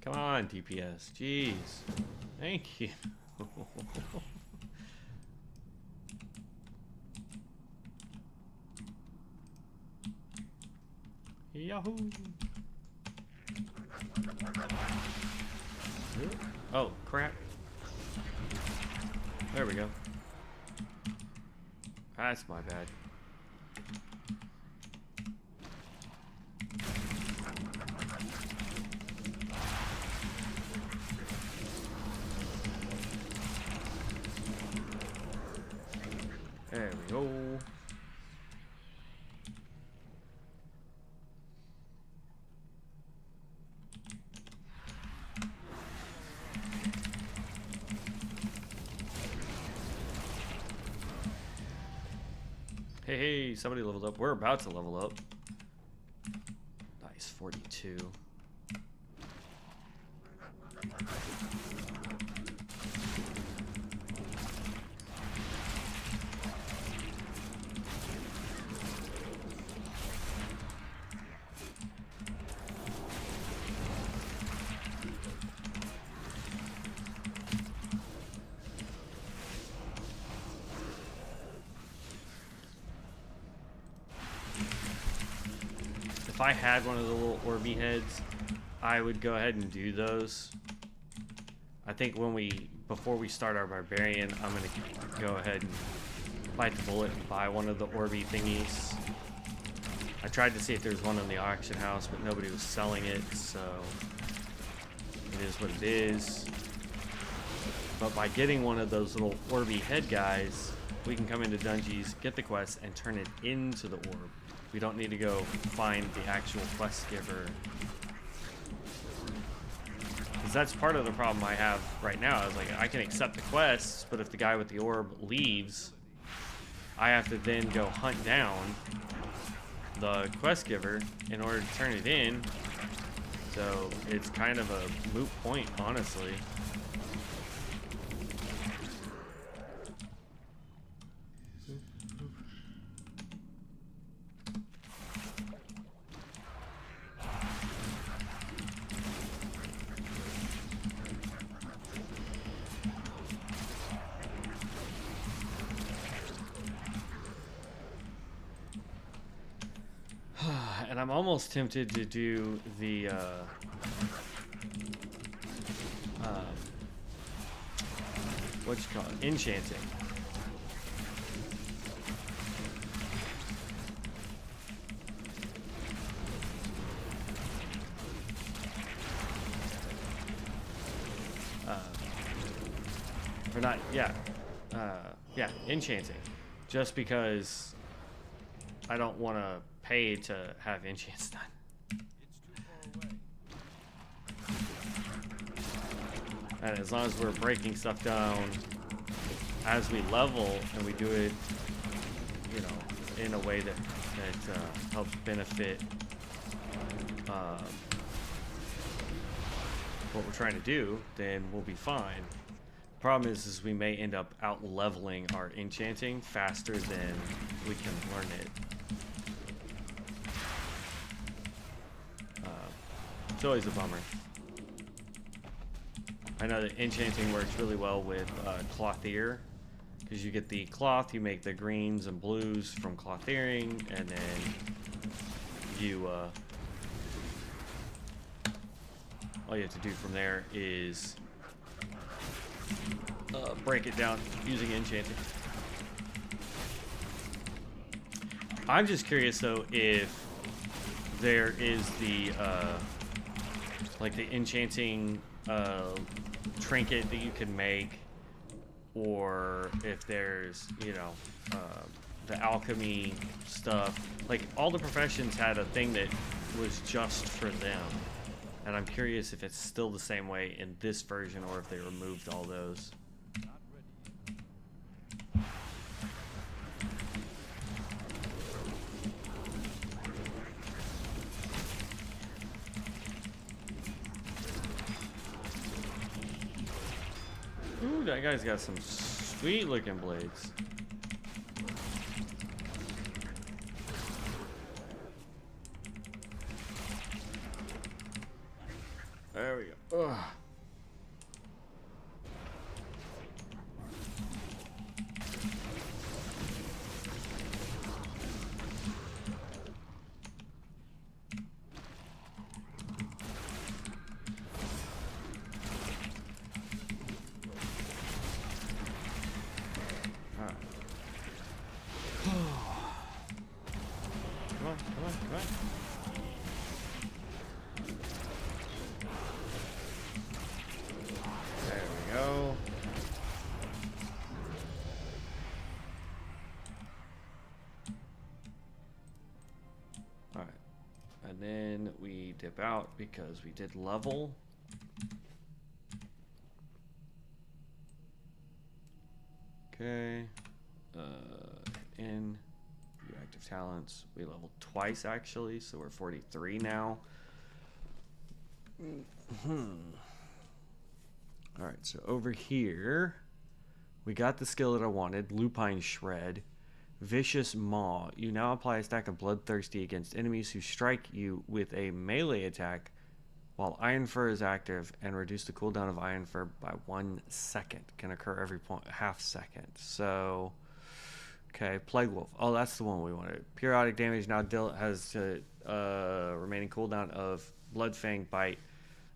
Come on, DPS. Jeez. Thank you. Yahoo! Oh, crap. There we go. That's my bad. There we go. Hey, somebody leveled up. We're about to level up. Nice, 42. If I had one of the little Orby heads, I would go ahead and do those. I think before we start our Barbarian, I'm gonna go ahead and bite the bullet and buy one of the Orby thingies. I tried to see if there's one in the auction house, but nobody was selling it, so it is what it is. But by getting one of those little Orby head guys, we can come into dungeons, get the quest, and turn it into the orb. We don't need to go find the actual quest giver. Because that's part of the problem I have right now. Is like, I can accept the quests, but if the guy with the orb leaves, I have to then go hunt down the quest giver in order to turn it in. So it's kind of a moot point, honestly. And I'm almost tempted to do the what you call it? Enchanting. Or not, yeah. Yeah, enchanting. Just because I don't want to pay to have enchants done. And as long as we're breaking stuff down as we level, and we do it, you know, in a way that helps benefit what we're trying to do, then we'll be fine. Problem is we may end up out leveling our enchanting faster than we can learn it. It's always a bummer. I know that enchanting works really well with clothier, because you get the cloth, you make the greens and blues from clothiering, and then you all you have to do from there is break it down using enchanting. I'm just curious though if there is the like the enchanting trinket that you can make, or if there's, you know, the alchemy stuff. Like all the professions had a thing that was just for them, and I'm curious if it's still the same way in this version or if they removed all those. Ooh, that guy's got some sweet looking blades. There we go. Ugh. And then we dip out because we did level. Okay. In view active talents. We leveled twice actually, so we're 43 now. Alright, so over here we got the skill that I wanted, Lupine Shred. Vicious Maw. You now apply a stack of Bloodthirsty against enemies who strike you with a melee attack while Iron Fur is active, and reduce the cooldown of Iron Fur by 1 second. Can occur every half second. So, okay, Plague Wolf. Oh, that's the one we wanted. Periodic damage now has remaining cooldown of Bloodfang Bite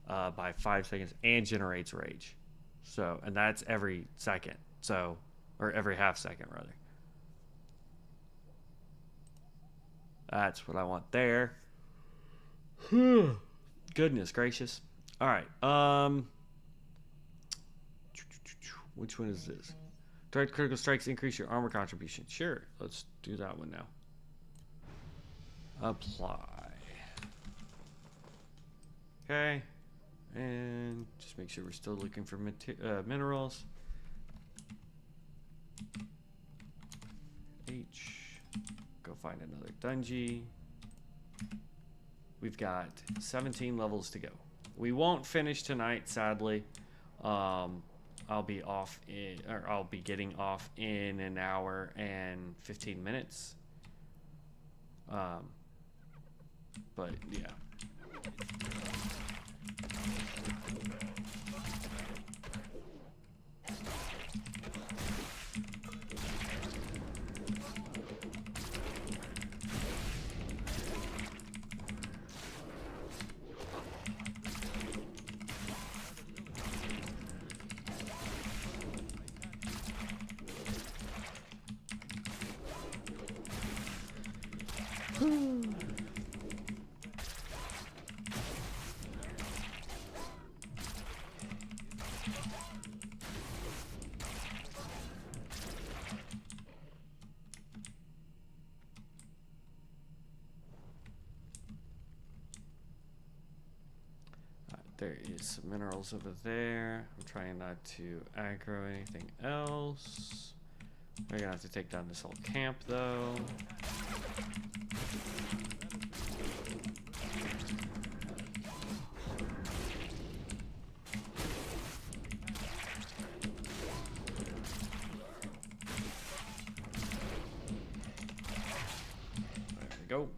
by 5 seconds and generates rage. So, and that's every second. So, or every half second rather. That's what I want there. Goodness gracious. All right. Which one is this? Direct critical strikes increase your armor contribution. Sure. Let's do that one now. Apply. Okay. And just make sure we're still looking for minerals. H. Go find another dungeon. We've got 17 levels to go. We won't finish tonight, sadly. I'll be getting off in an hour and 15 minutes. But yeah. There is some minerals over there. I'm trying not to aggro anything else. We're gonna have to take down this whole camp though. There we go.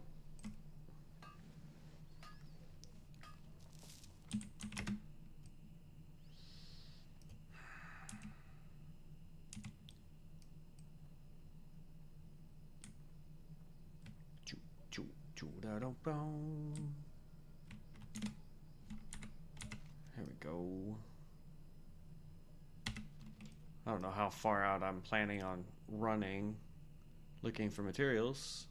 Here we go. I don't know how far out I'm planning on running, looking for materials.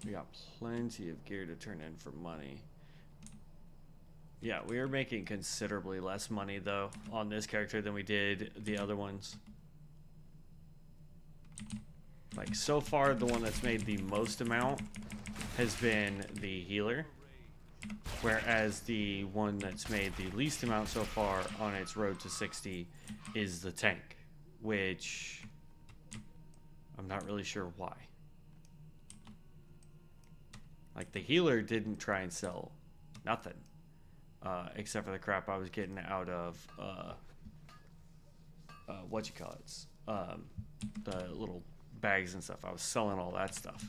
We got plenty of gear to turn in for money. Yeah, we are making considerably less money though on this character than we did the other ones. Like so far, the one that's made the most amount has been the healer, whereas the one that's made the least amount so far on its road to 60 is the tank, which I'm not really sure why. Like the healer didn't try and sell nothing, except for the crap I was getting out of the little bags and stuff. I was selling all that stuff.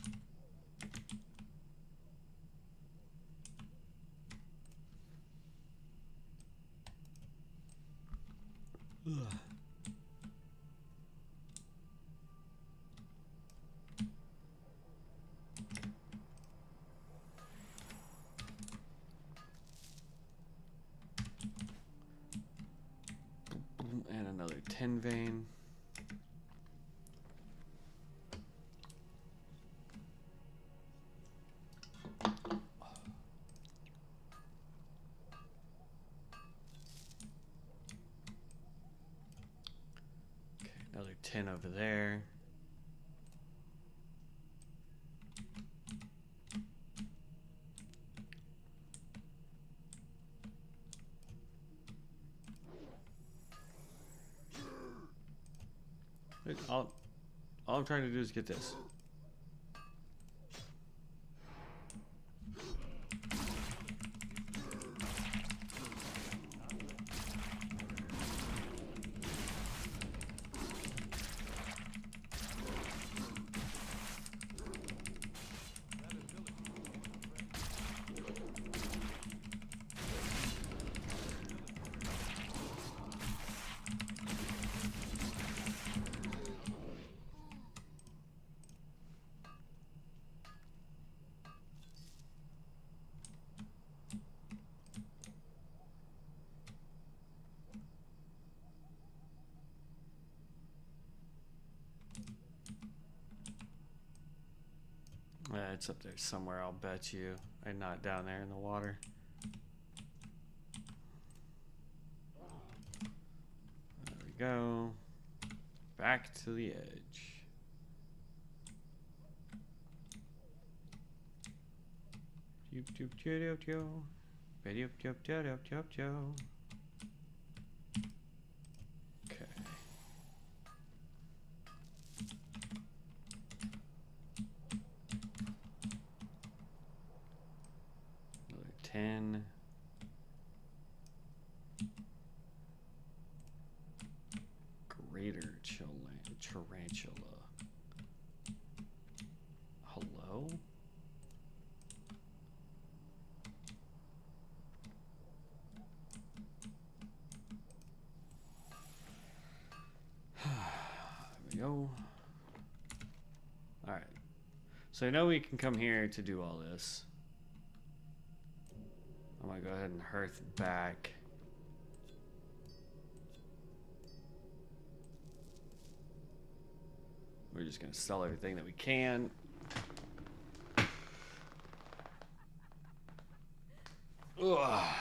Ugh. And another 10 vein. Okay, another 10 over there. All I'm trying to do is get this. It's up there somewhere, I'll bet you. And not down there in the water. There we go. Back to the edge. Okay. Another 10. Greater tarantula. Hello? There we go. Alright. So I know we can come here to do all this. I'm gonna go ahead and hearth back. We're just gonna sell everything that we can. Ugh.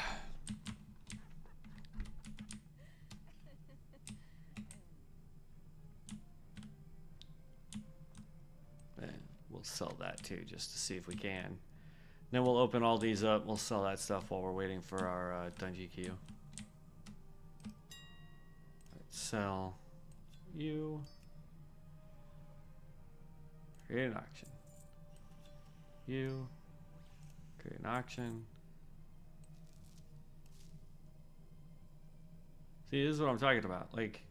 And we'll sell that too, just to see if we can. Then we'll open all these up. We'll sell that stuff while we're waiting for our Dungeon queue. Right, sell you. Create an auction. You. Create an auction. See, this is what I'm talking about. Like,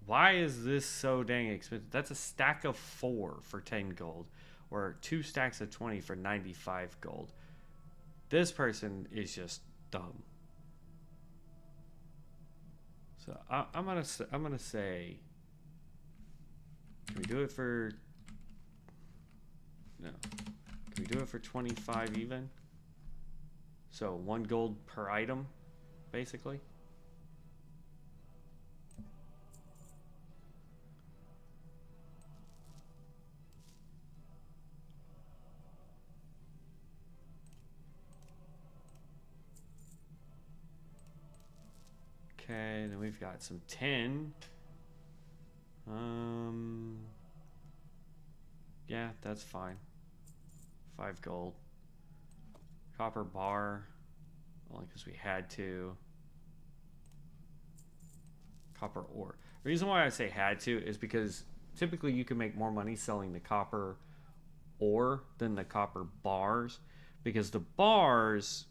why is this so dang expensive? That's a stack of 4 for 10 gold. Or 2 stacks of 20 for 95 gold. This person is just dumb. So I'm gonna say, can we do it for? No. Can we do it for 25 even? So 1 gold per item, basically. we've got some tin. Yeah, that's fine. 5 gold. Copper bar, only because we had to. Copper ore. The reason why I say had to is because typically you can make more money selling the copper ore than the copper bars, because the bars,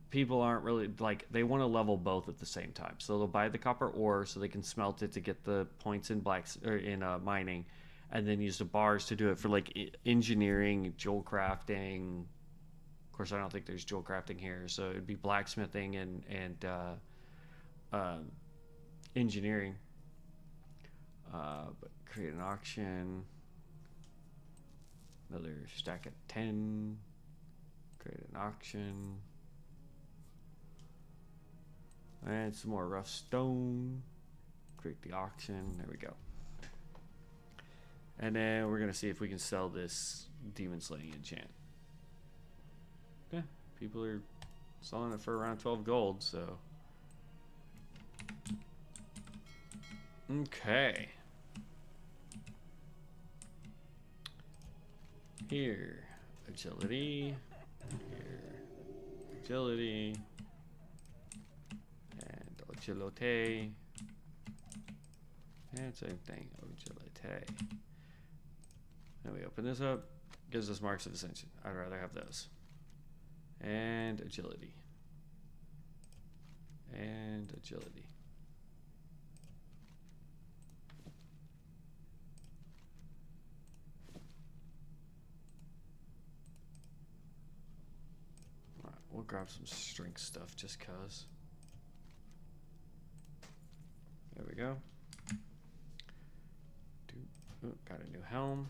people aren't really like, they want to level both at the same time, so they'll buy the copper ore so they can smelt it to get the points in blacks or in mining, and then use the bars to do it for like engineering, jewel crafting. Of course, I don't think there's jewel crafting here, so it'd be blacksmithing and engineering. But create an auction. Another stack of 10. Create an auction. And some more rough stone. Create the auction. There we go. And then we're going to see if we can sell this demon slaying enchant. Okay. People are selling it for around 12 gold, so. Okay. Here, agility. Here, agility. And agility. And same thing, agility. Then we open this up. Gives us marks of ascension. I'd rather have those. And agility. And agility. We'll grab some strength stuff just cause. There we go. Ooh, got a new helm.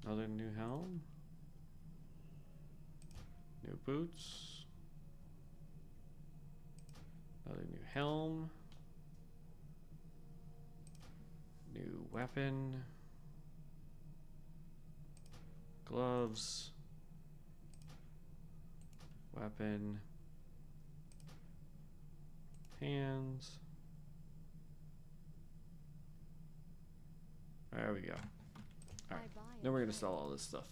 Another new helm. New boots. Another new helm. New weapon. Gloves. Weapon. Hands. There we go. Alright. Then we're going to sell all this stuff.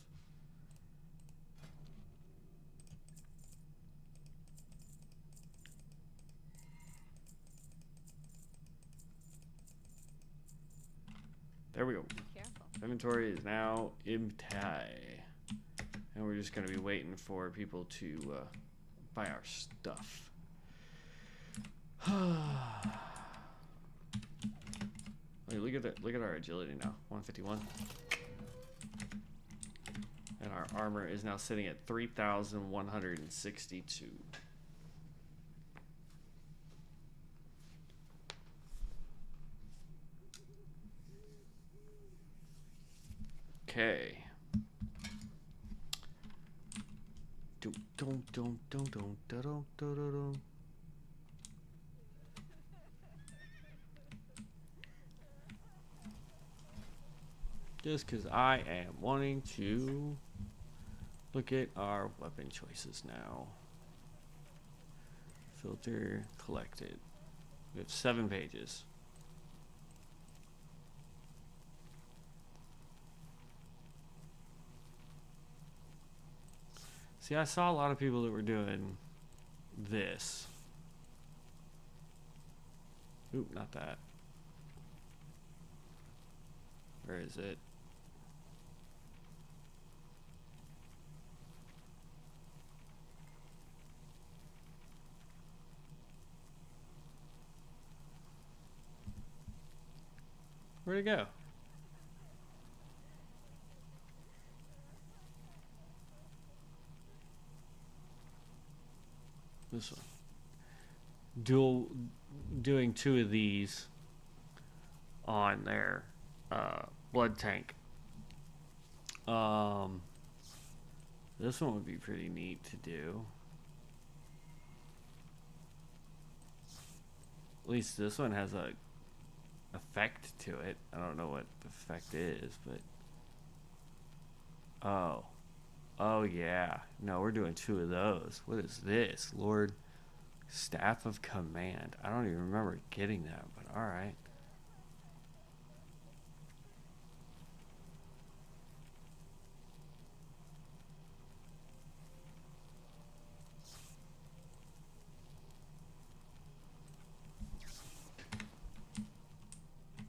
There we go. Inventory is now empty. And we're just going to be waiting for people to buy our stuff. Wait, look at our agility now. 151. And our armor is now sitting at 3,162. Okay. Just because I am wanting to look at our weapon choices now. Filter collected. We have 7 pages. See, I saw a lot of people that were doing this. Oop, not that. Where is it? Where'd it go? This one. Doing 2 of these on their blood tank. This one would be pretty neat to do. At least this one has a effect to it. I don't know what the effect is, but oh yeah. No, we're doing 2 of those. What is this? Lord Staff of Command. I don't even remember getting that, but alright.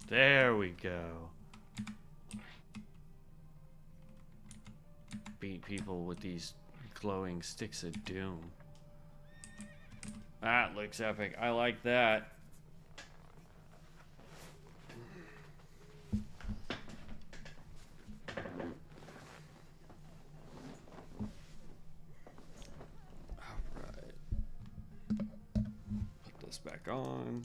There we go. Beat people with these glowing sticks of doom. That looks epic. I like that. Alright. Put this back on.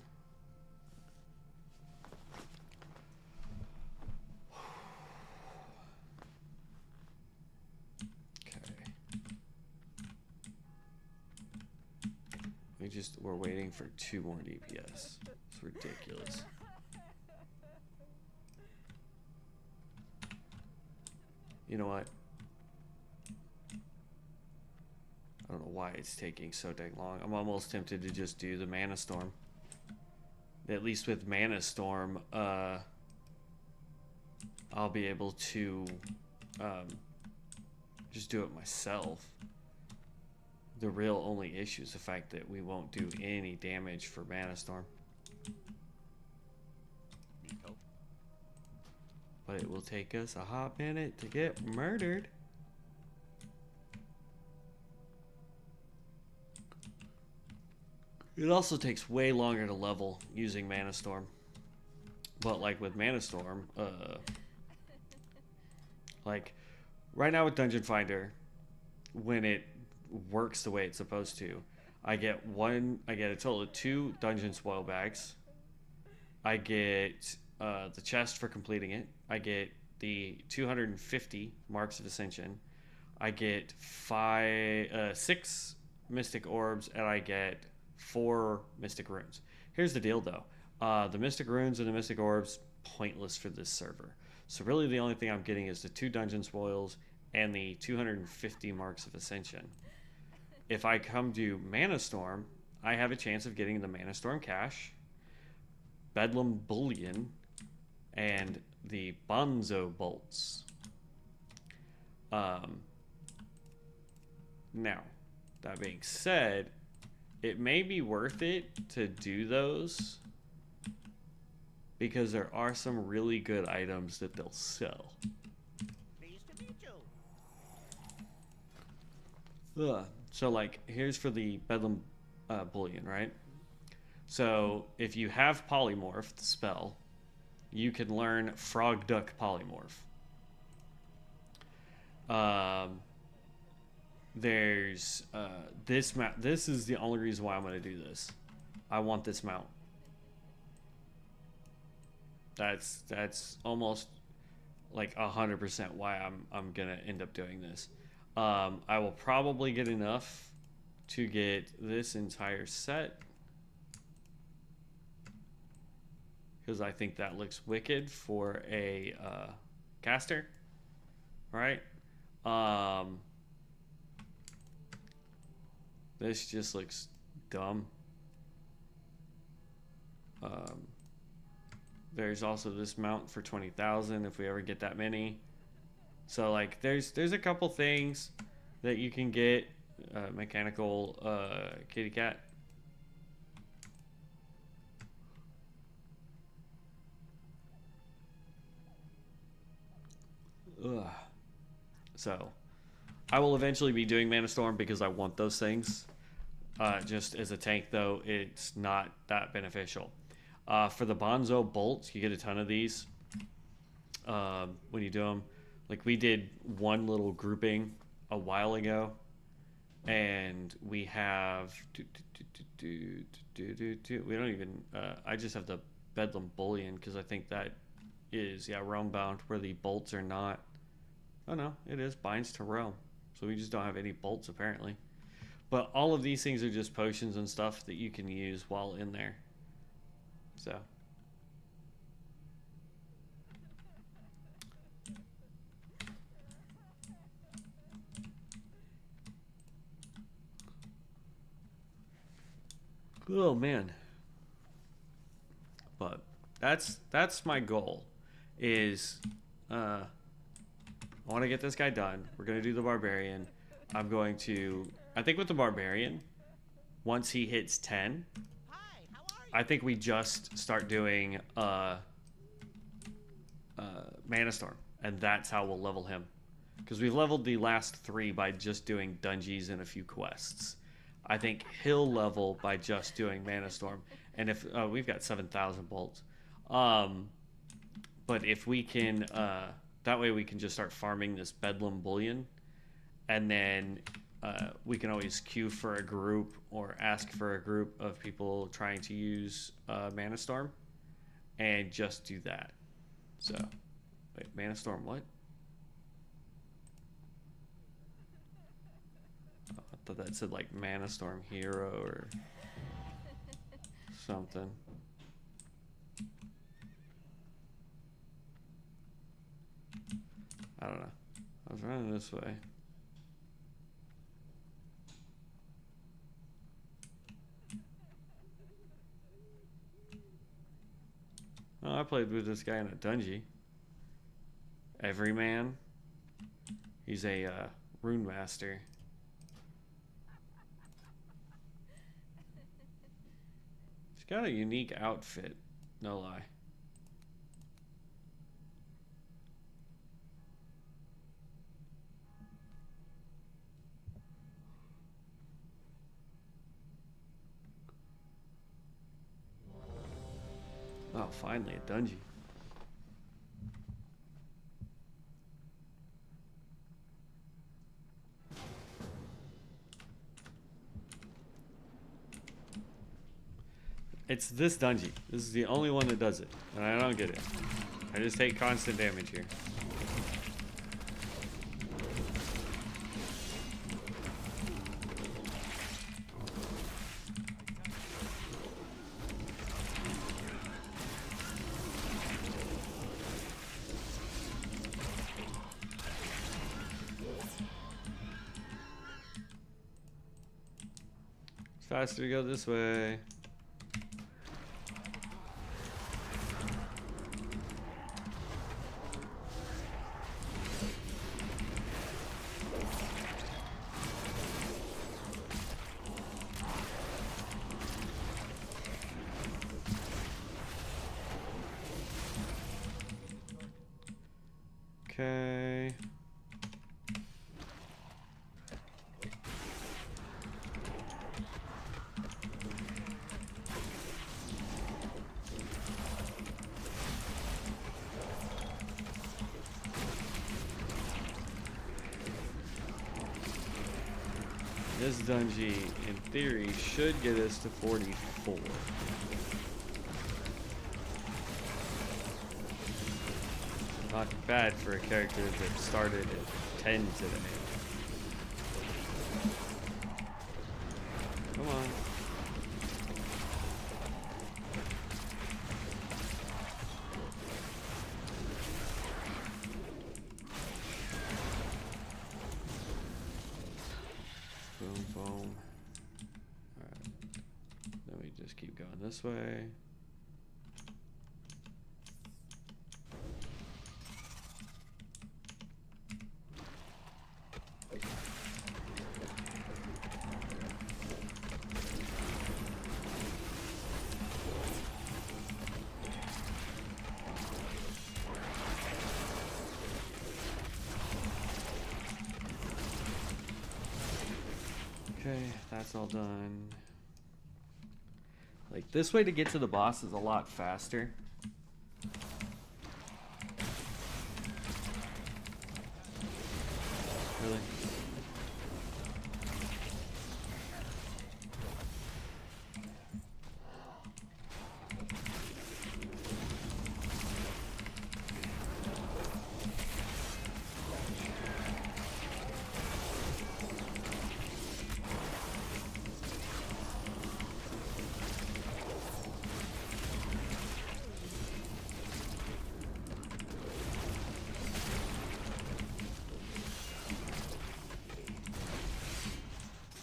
We're waiting for 2 more DPS. It's ridiculous. You know what? I don't know why it's taking so dang long. I'm almost tempted to just do the Mana Storm. At least with Mana Storm, I'll be able to just do it myself. The real only issue is the fact that we won't do any damage for Mana Storm. Need help? But it will take us a hot minute to get murdered. It also takes way longer to level using Mana Storm. But like with Mana Storm, like right now with Dungeon Finder, when it works the way it's supposed to, I get a total of 2 dungeon spoil bags. I get the chest for completing it. I get the 250 marks of Ascension. I get 6 mystic orbs, and I get 4 mystic runes. Here's the deal though, the mystic runes and the mystic orbs, pointless for this server. So really the only thing I'm getting is the 2 dungeon spoils and the 250 marks of Ascension. If I come to Mana Storm, I have a chance of getting the Mana Storm cash, Bedlam Bullion, and the Bonzo Bolts. Now, that being said, it may be worth it to do those because there are some really good items that they'll sell. Pleased to meet you. So like, here's for the Bedlam Bullion, right? So if you have Polymorph, the spell, you can learn Frog Duck Polymorph. There's this mount. This is the only reason why I'm going to do this. I want this mount. That's almost like 100% why I'm gonna end up doing this. I will probably get enough to get this entire set because I think that looks wicked for a caster, right? This just looks dumb. There's also this mount for 20,000 if we ever get that many. So like there's a couple things that you can get. Mechanical kitty cat. Ugh. So I will eventually be doing Mana Storm because I want those things. Just as a tank though, it's not that beneficial. For the Bonzo bolts, you get a ton of these when you do them. Like we did one little grouping a while ago, and we have we don't even. I just have the Bedlam Bullion because I think that is Realm Bound, where the bolts are not. Oh no, it is binds to Realm, so we just don't have any bolts apparently. But all of these things are just potions and stuff that you can use while in there. So. Oh man. But that's my goal. Is I want to get this guy done. We're gonna do the barbarian. I'm going to. I think with the barbarian, once he hits 10, I think we just start doing Mana Storm, and that's how we'll level him. Because we've leveled the last 3 by just doing dungeons and a few quests. I think he'll level by just doing Mana Storm, and if we've got 7,000 bolts, but if we can, that way we can just start farming this Bedlam Bullion, and then we can always queue for a group or ask for a group of people trying to use Mana Storm, and just do that. So, wait, Mana Storm what? Oh, I thought that said like Mana Storm Hero or something. I don't know. I was running this way. Oh, I played with this guy in a dungeon. Everyman. He's a rune master. He's got a unique outfit, no lie. Oh, finally a dungeon. It's this dungeon. This is the only one that does it, and I don't get it. I just take constant damage here. It's faster to go this way. Okay. This dungeon, in theory, should get us to 44. Not bad for a character that started at 10 today. Come on. Boom, boom. Alright. Then we just keep going this way. Okay, that's all done. Like, this way to get to the boss is a lot faster. Really?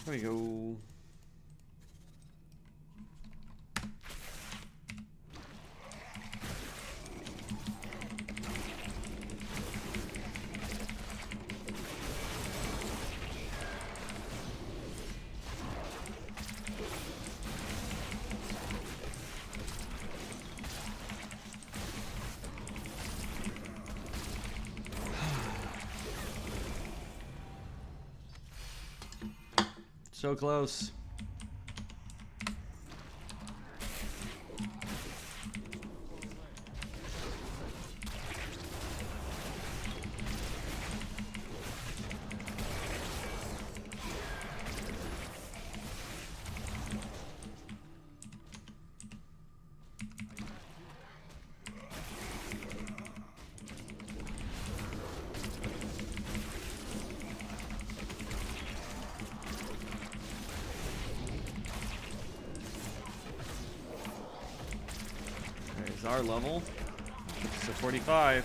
There we go. So close. There's our level. It's a 45.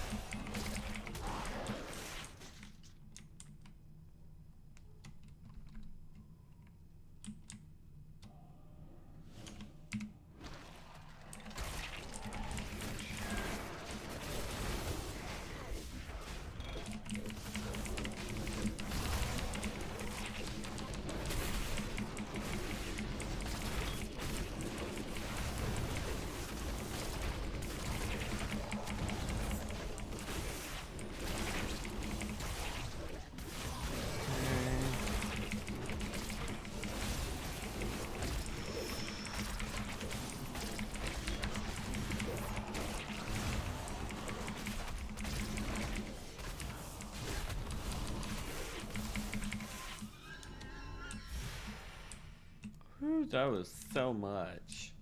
Whew, that was so much.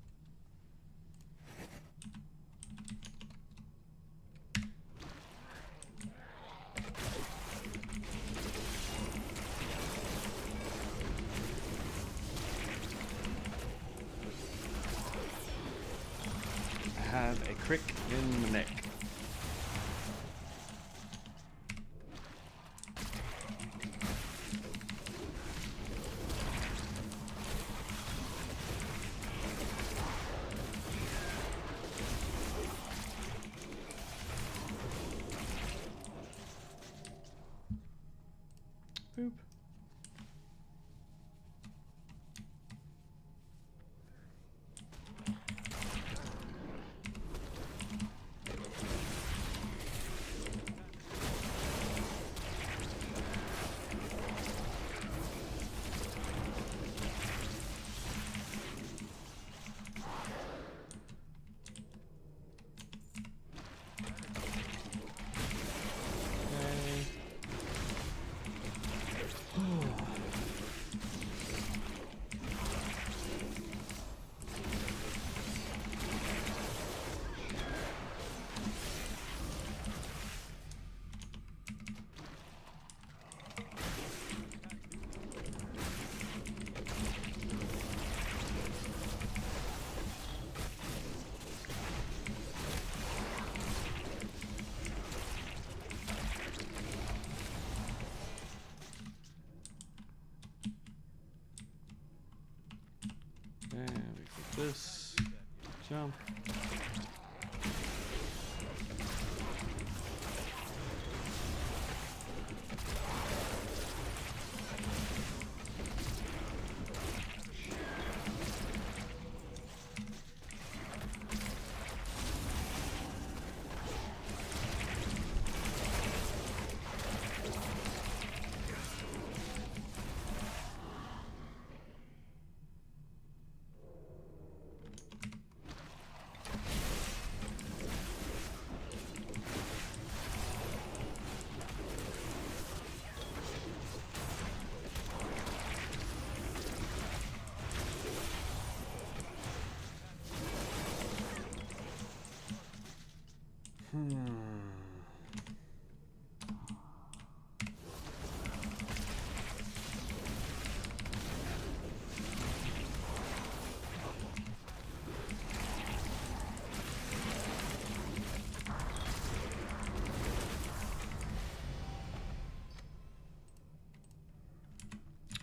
I have a crick in the neck. Boop. And we put this, jump.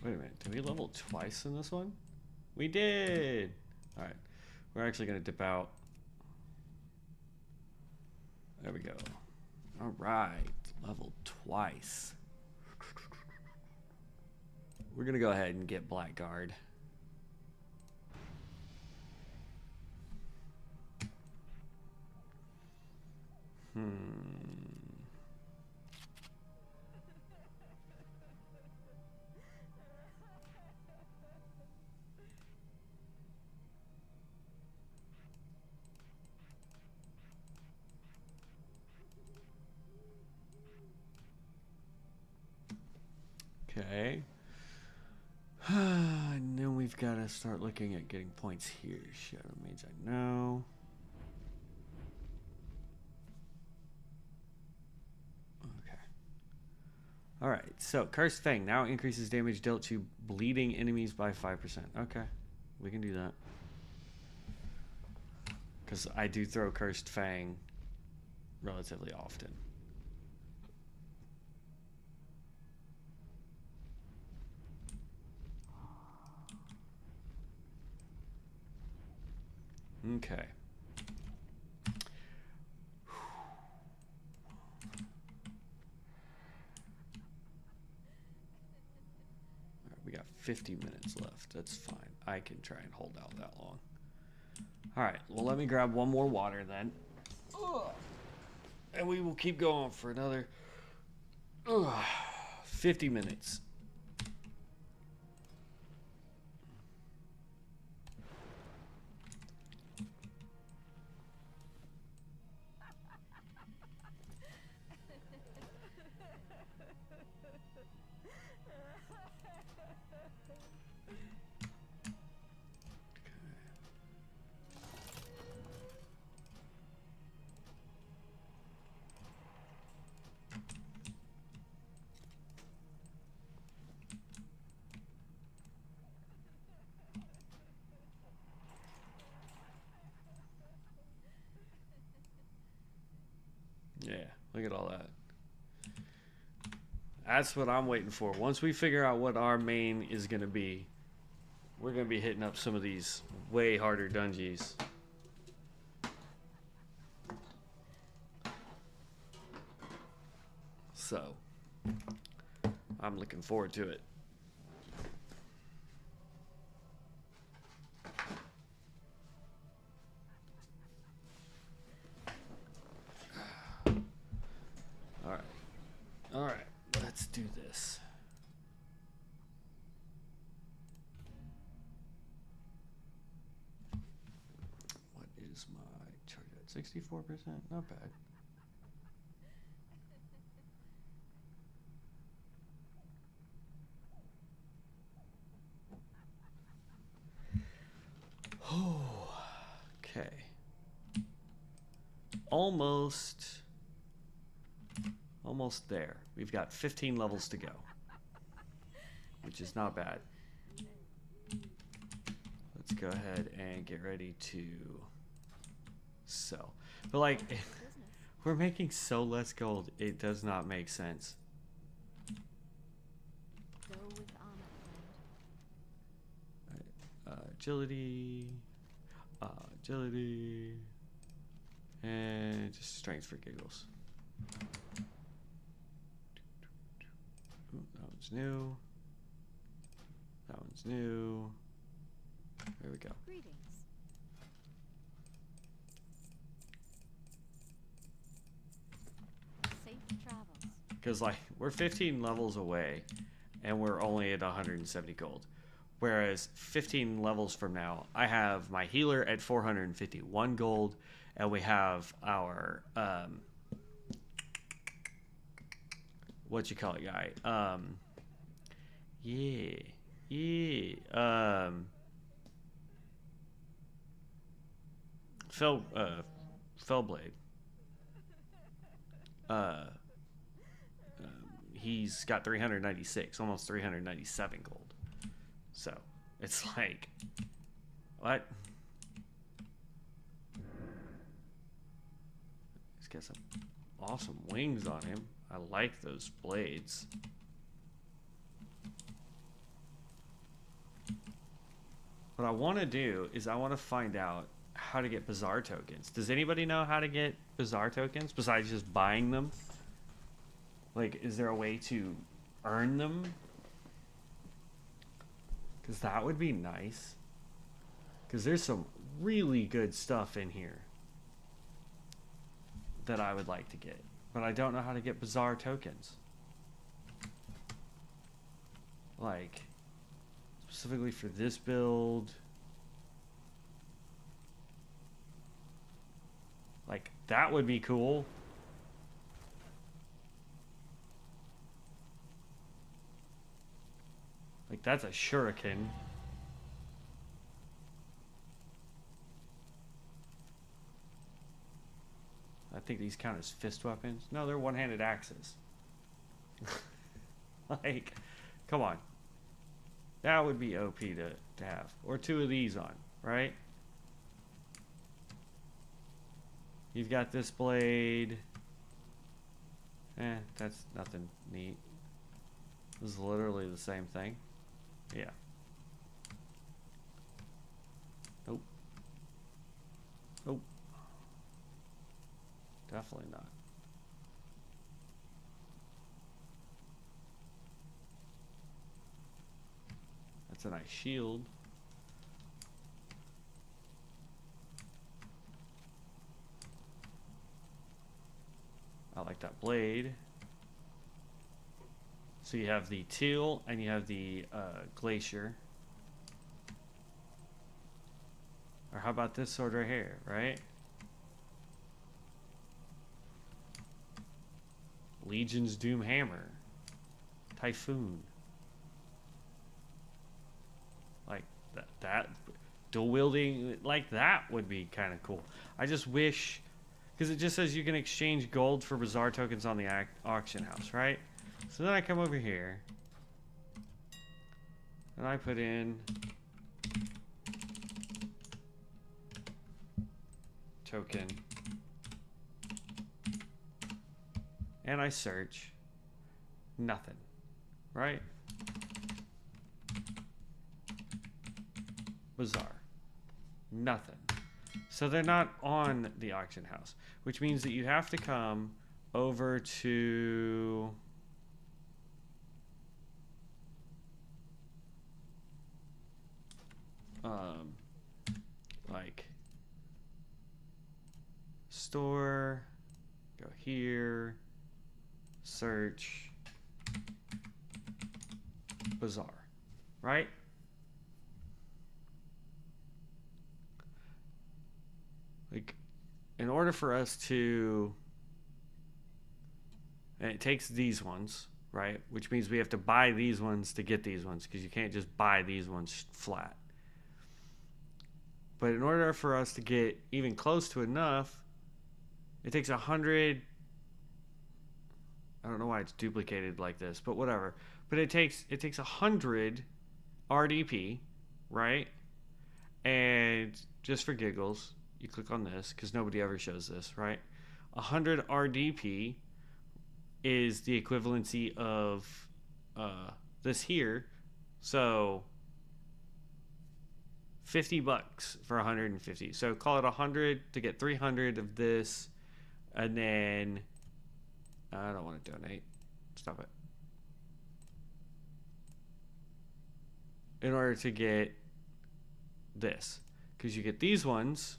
Wait a minute, did we level twice in this one? We did! Alright, we're actually gonna dip out. There we go. Alright, level twice. We're gonna go ahead and get Blackguard. Okay. And then we've got to start looking at getting points here. Shadow Mage, I know. Okay. Alright, so Cursed Fang now increases damage dealt to bleeding enemies by 5%. Okay, we can do that. Because I do throw Cursed Fang relatively often. Okay. We got 50 minutes left. That's fine. I can try and hold out that long. Alright, well, let me grab one more water then. And we will keep going for another 50 minutes. Yeah, look at all that. That's what I'm waiting for. Once we figure out what our main is going to be, we're going to be hitting up some of these way harder dungeons. So, I'm looking forward to it. Alright, let's do this. What is my charge at? 64%? Not bad. Oh, okay. Almost there. We've got 15 levels to go, which is not bad. Let's go ahead and get ready to sell. But like, we're making so less gold, it does not make sense. Agility, and just strength for giggles. Ooh, that one's new. That one's new. There we go. Greetings. Safe travels. Because like we're 15 levels away, and we're only at 170 gold. Whereas 15 levels from now, I have my healer at 451 gold, and we have our what you call it guy? Fellblade. He's got 396, almost 397 gold. So it's like, what? He's got some awesome wings on him. I like those blades. What I want to do is I want to find out how to get Bazaar tokens. Does anybody know how to get Bazaar tokens besides just buying them? Like, is there a way to earn them? Because that would be nice. Because there's some really good stuff in here that I would like to get. But I don't know how to get Bazaar tokens. Like, specifically for this build. Like, that would be cool. Like, that's a shuriken. I think these count as fist weapons. No, they're one-handed axes. Like, come on. That would be OP to have. Or two of these on, right? You've got this blade. That's nothing neat. This is literally the same thing. Yeah. Nope. Nope. Definitely not. That's a nice shield. I like that blade. So you have the teal and you have the glacier. Or how about this sword right here, right? Legion's Doom Hammer. Typhoon. Like that dual wielding like that would be kind of cool. I just wish, because it just says you can exchange gold for bazaar tokens on the auction house, right? So then I come over here and I put in token and I search nothing, right? Bazaar, nothing. So they're not on the auction house, which means that you have to come over to like store, go here, search, bazaar, right? Like, in order for us to, and it takes these ones, right? Which means we have to buy these ones to get these ones, because you can't just buy these ones flat. But in order for us to get even close to enough, it takes 100. I don't know why it's duplicated like this, but whatever. But it takes 100 RDP, right? And just for giggles, you click on this because nobody ever shows this, right? 100 RDP is the equivalency of this here. So $50 for 150. So call it 100 to get 300 of this, and then I don't want to donate. Stop it. In order to get this, because you get these ones.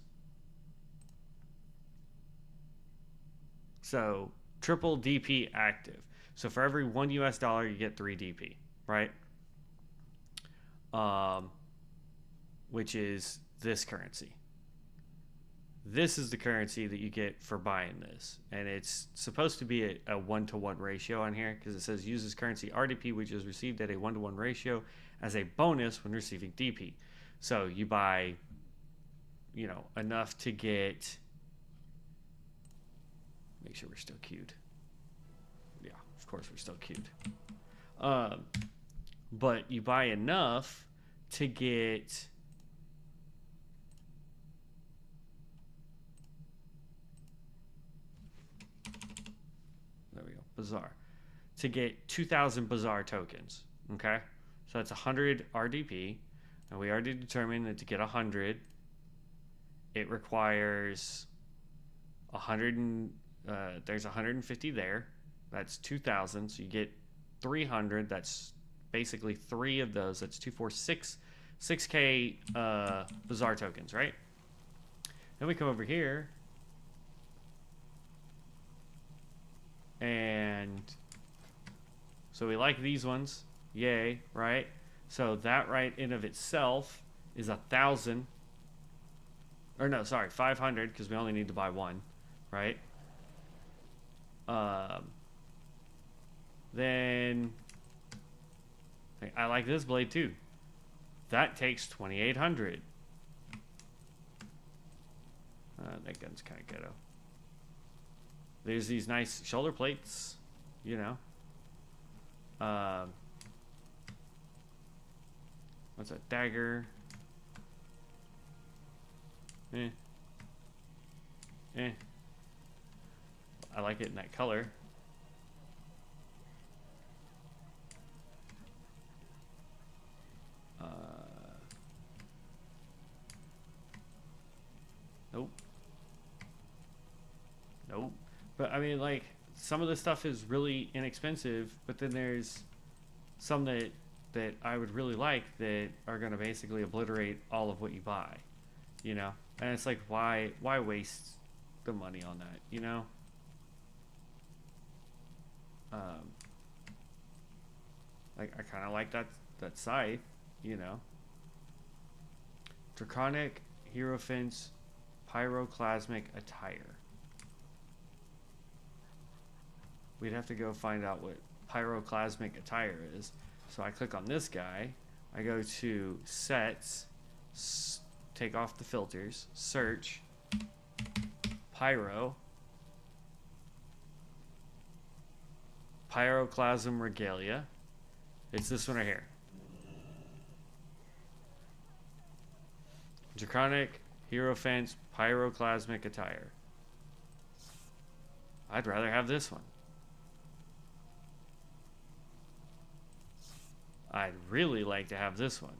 So triple DP active. So for every $1 US, you get 3 DP, right? Which is this currency. This is the currency that you get for buying this. And it's supposed to be a 1-to-1 ratio on here, because it says uses currency RDP, which is received at a 1-to-1 ratio as a bonus when receiving DP. So you buy, you know, enough to get, make sure we're still queued. Yeah, of course we're still queued. But you buy enough to get bazaar, to get 2,000 bazaar tokens. Okay, so that's 100 RDP, and we already determined that to get 100, it requires 100 and there's 150 there. That's 2,000. So you get 300. That's basically 3 of those. That's 6K bazaar tokens, right? Then we come over here. And so we like these ones, yay, right? So that right in of itself is 1,000, or no, sorry, 500, because we only need to buy one, right? Then I like like this blade too. That takes 2,800. That gun's kind of ghetto. There's these nice shoulder plates, you know. What's that? Dagger. I like it in that color. Nope. Nope. But I mean, like, some of the stuff is really inexpensive, but then there's some that I would really like that are going to basically obliterate all of what you buy, you know? And it's like, why waste the money on that, you know? Like, I kind of like that scythe, you know? Draconic Hierophant's Pyroclasmic Attire. We'd have to go find out what Pyroclasmic Attire is. So I click on this guy. I go to Sets, take off the filters, search, Pyro, Pyroclasm Regalia. It's this one right here. Draconic Hierophant's Pyroclasmic Attire. I'd rather have this one. I'd really like to have this one.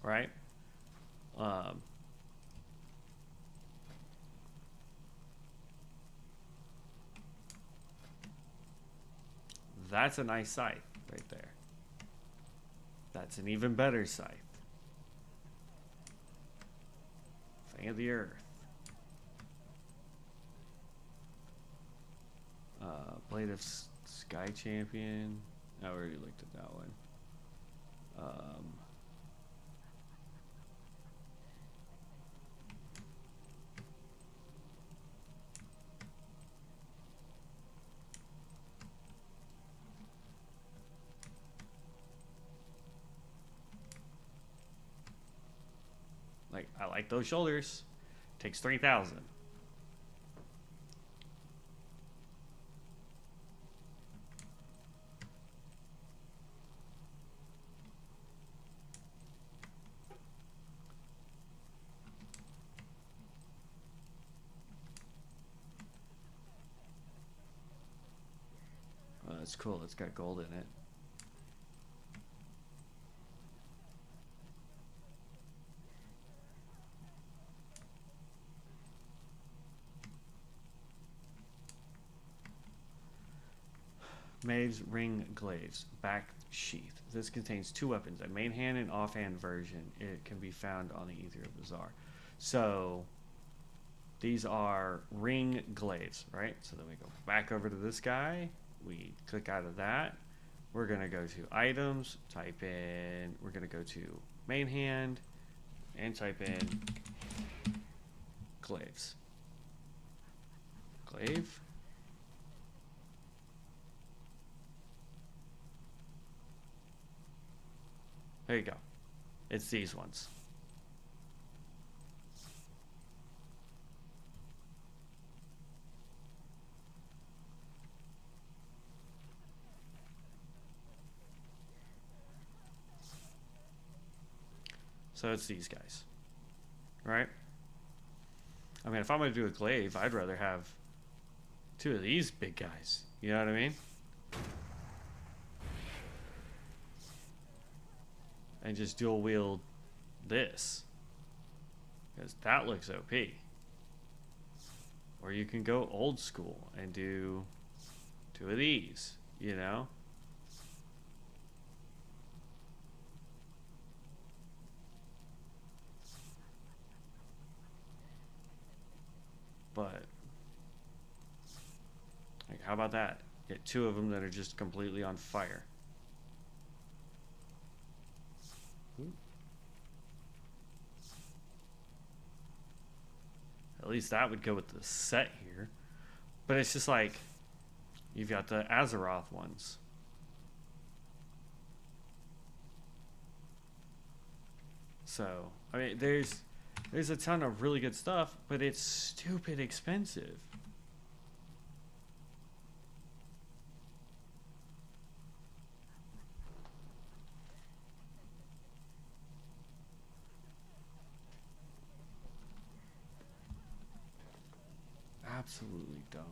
Right? That's a nice scythe right there. That's an even better scythe. Fang of the Earth. Blade of Sky Champion. I already looked at that one. Like, I like those shoulders. Takes 3,000. That's cool. It's got gold in it. Maeve's Ring Glaives. Back sheath. This contains 2 weapons, a main hand and offhand version. It can be found on the Aether Bazaar. So these are ring glaives, right? So then we go back over to this guy. We click out of that. We're going to go to items, type in, we're going to go to main hand, and type in glaives. Glaive. There you go. It's these ones. So it's these guys, right? I mean, if I'm going to do a glaive, I'd rather have 2 of these big guys. You know what I mean? And just dual wield this. Because that looks OP. Or you can go old school and do 2 of these, you know? But, like, how about that? Get 2 of them that are just completely on fire. At least that would go with the set here. But it's just like, you've got the Azeroth ones. So, I mean, there's a ton of really good stuff, but it's stupid expensive. Absolutely dumb.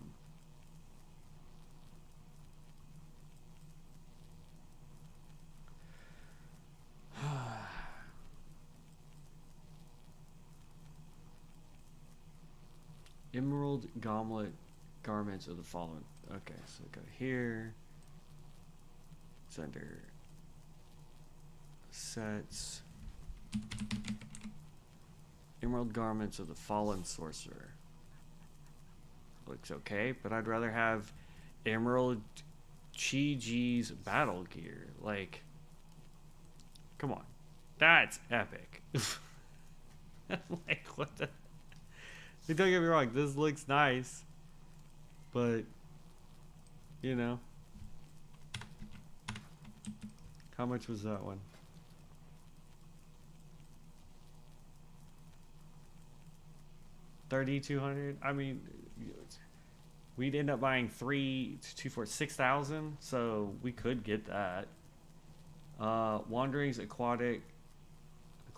Emerald Gauntlet Garments of the Fallen. Okay, so go here. It's under sets. Emerald Garments of the Fallen Sorcerer. Looks okay, but I'd rather have Emerald Chi-Ji's battle gear. Like, come on. That's epic. Like, what the... Don't get me wrong, this looks nice, but, you know. How much was that one? $3,200? I mean, we'd end up buying 2 for 6,000, so we could get that. Wanderings, aquatic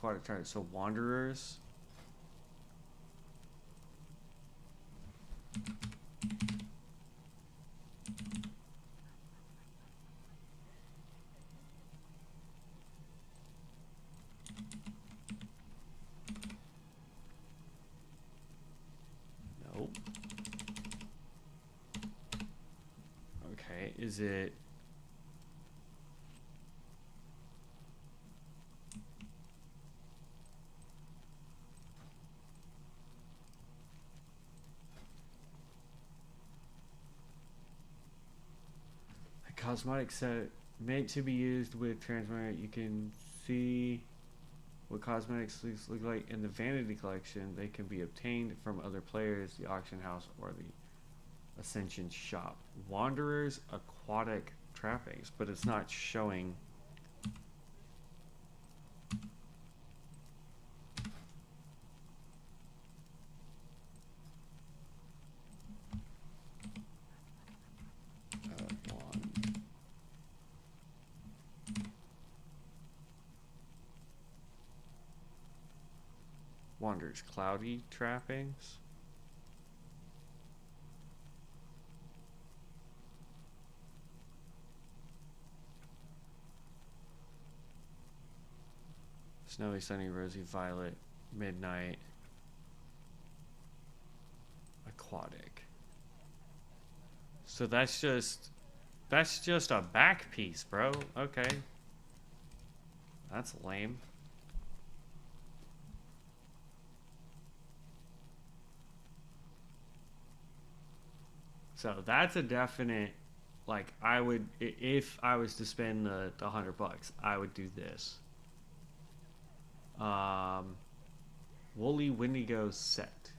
target. So wanderers. Nope. Okay, is it... Cosmetic set meant to be used with transparent. You can see what cosmetics look like in the vanity collection. They can be obtained from other players, the auction house, or the Ascension shop. Wanderers aquatic trappings, but it's not showing. Wanderers cloudy trappings. Snowy, sunny, rosy, violet, midnight, aquatic. So that's just a back piece, bro. Okay. That's lame. So that's a definite, like, I would, if I was to spend the $100, I would do this. Woolly Wendigo set.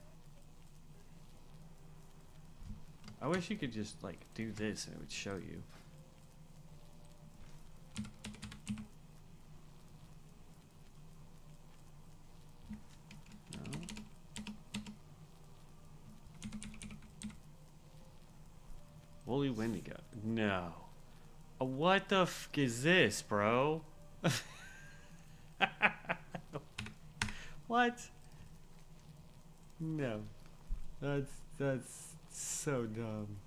I wish you could just, like, do this and it would show you. Woolly Wendigo. No. What the f is this, bro? What? No. That's so dumb.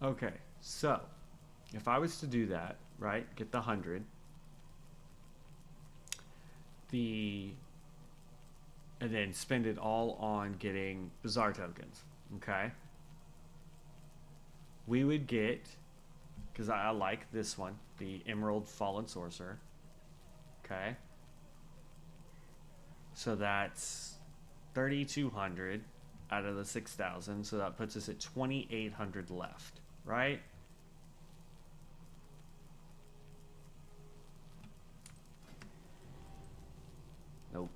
Okay, so if I was to do that, right, get the 100, the and then spend it all on getting Bazaar tokens. Okay. We would get, because I like this one, the Emerald Fallen Sorcerer. Okay. So that's 3,200 out of the 6,000. So that puts us at 2,800 left, right? Nope.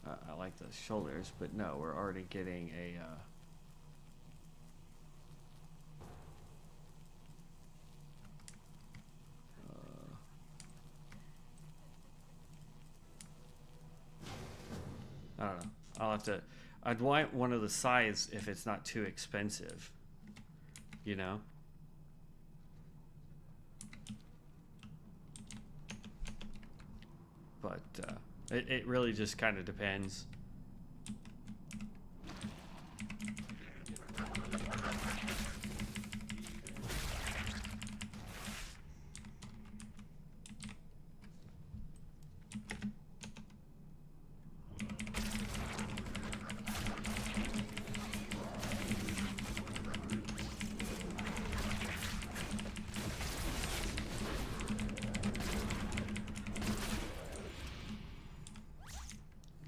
I like the shoulders, but no, we're already getting a... I don't know. I'll have to... I'd want one of the size if it's not too expensive. You know? But it really just kind of depends.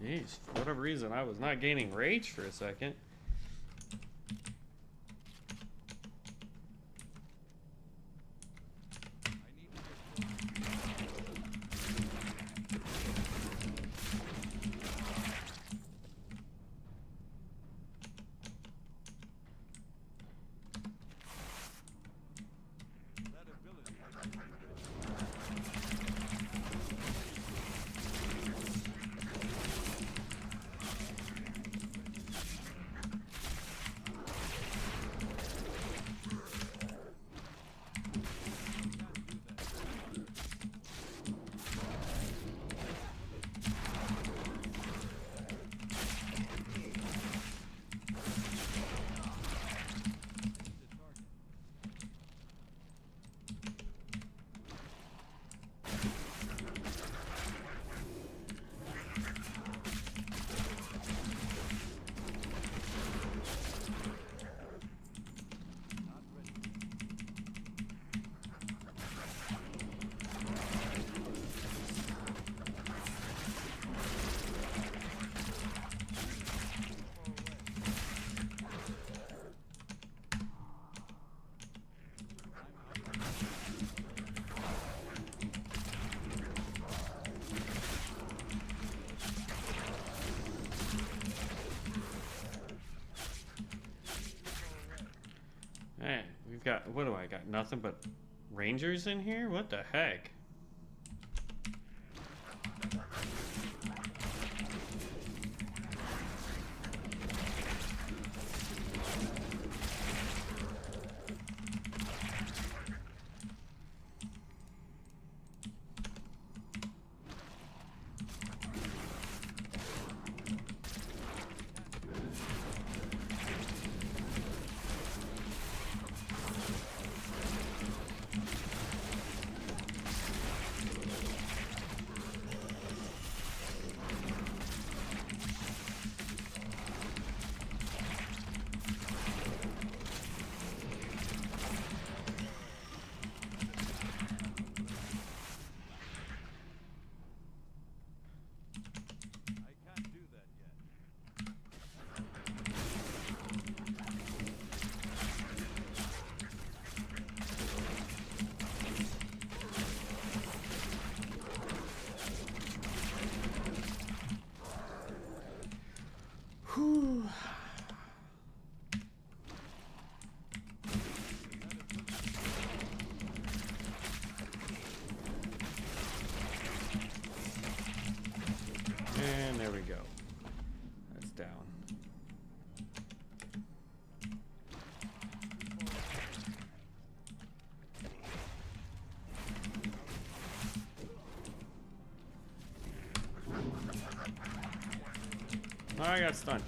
Jeez, for whatever reason, I was not gaining rage for a second. Man, we've got, what do I got? Nothing but rangers in here? What the heck? Whew. And there we go. That's down. Oh, I got stunned.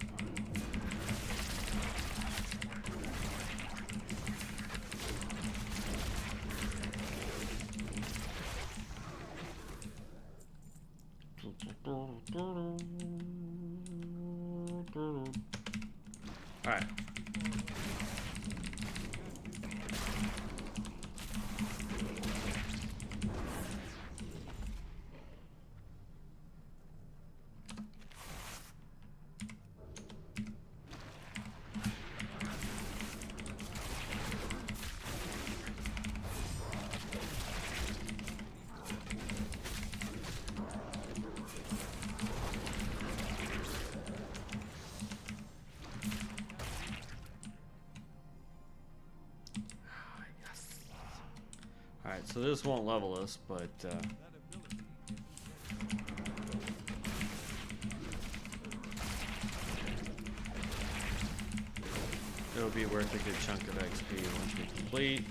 All right. Alright, so this won't level us, but it'll be worth a good chunk of XP once we complete.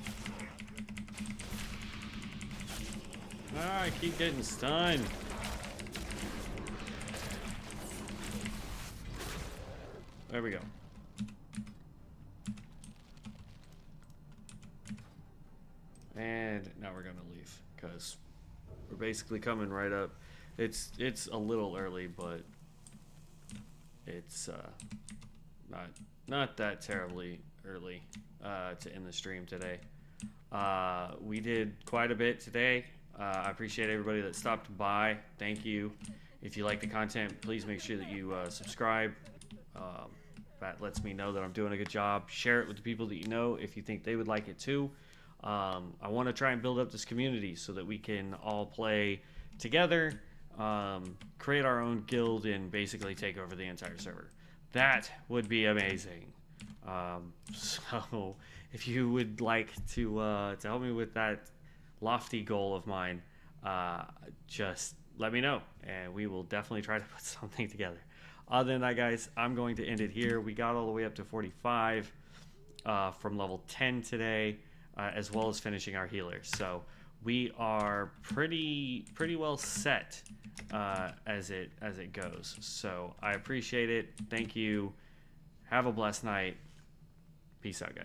Ah, I keep getting stunned. There we go. And now we're gonna leave because we're basically coming right up. It's a little early, but it's not that terribly early to end the stream today. We did quite a bit today. I appreciate everybody that stopped by. Thank you. If you like the content, please make sure that you subscribe. That lets me know that I'm doing a good job. Share it with the people that you know if you think they would like it too. I want to try and build up this community so that we can all play together, create our own guild, and basically take over the entire server. That would be amazing. So if you would like to help me with that lofty goal of mine, just let me know, and we will definitely try to put something together. Other than that, guys, I'm going to end it here. We got all the way up to 45 from level 10 today. As well as finishing our healers, so we are pretty well set as it goes. So I appreciate it. Thank you. Have a blessed night. Peace out, guys.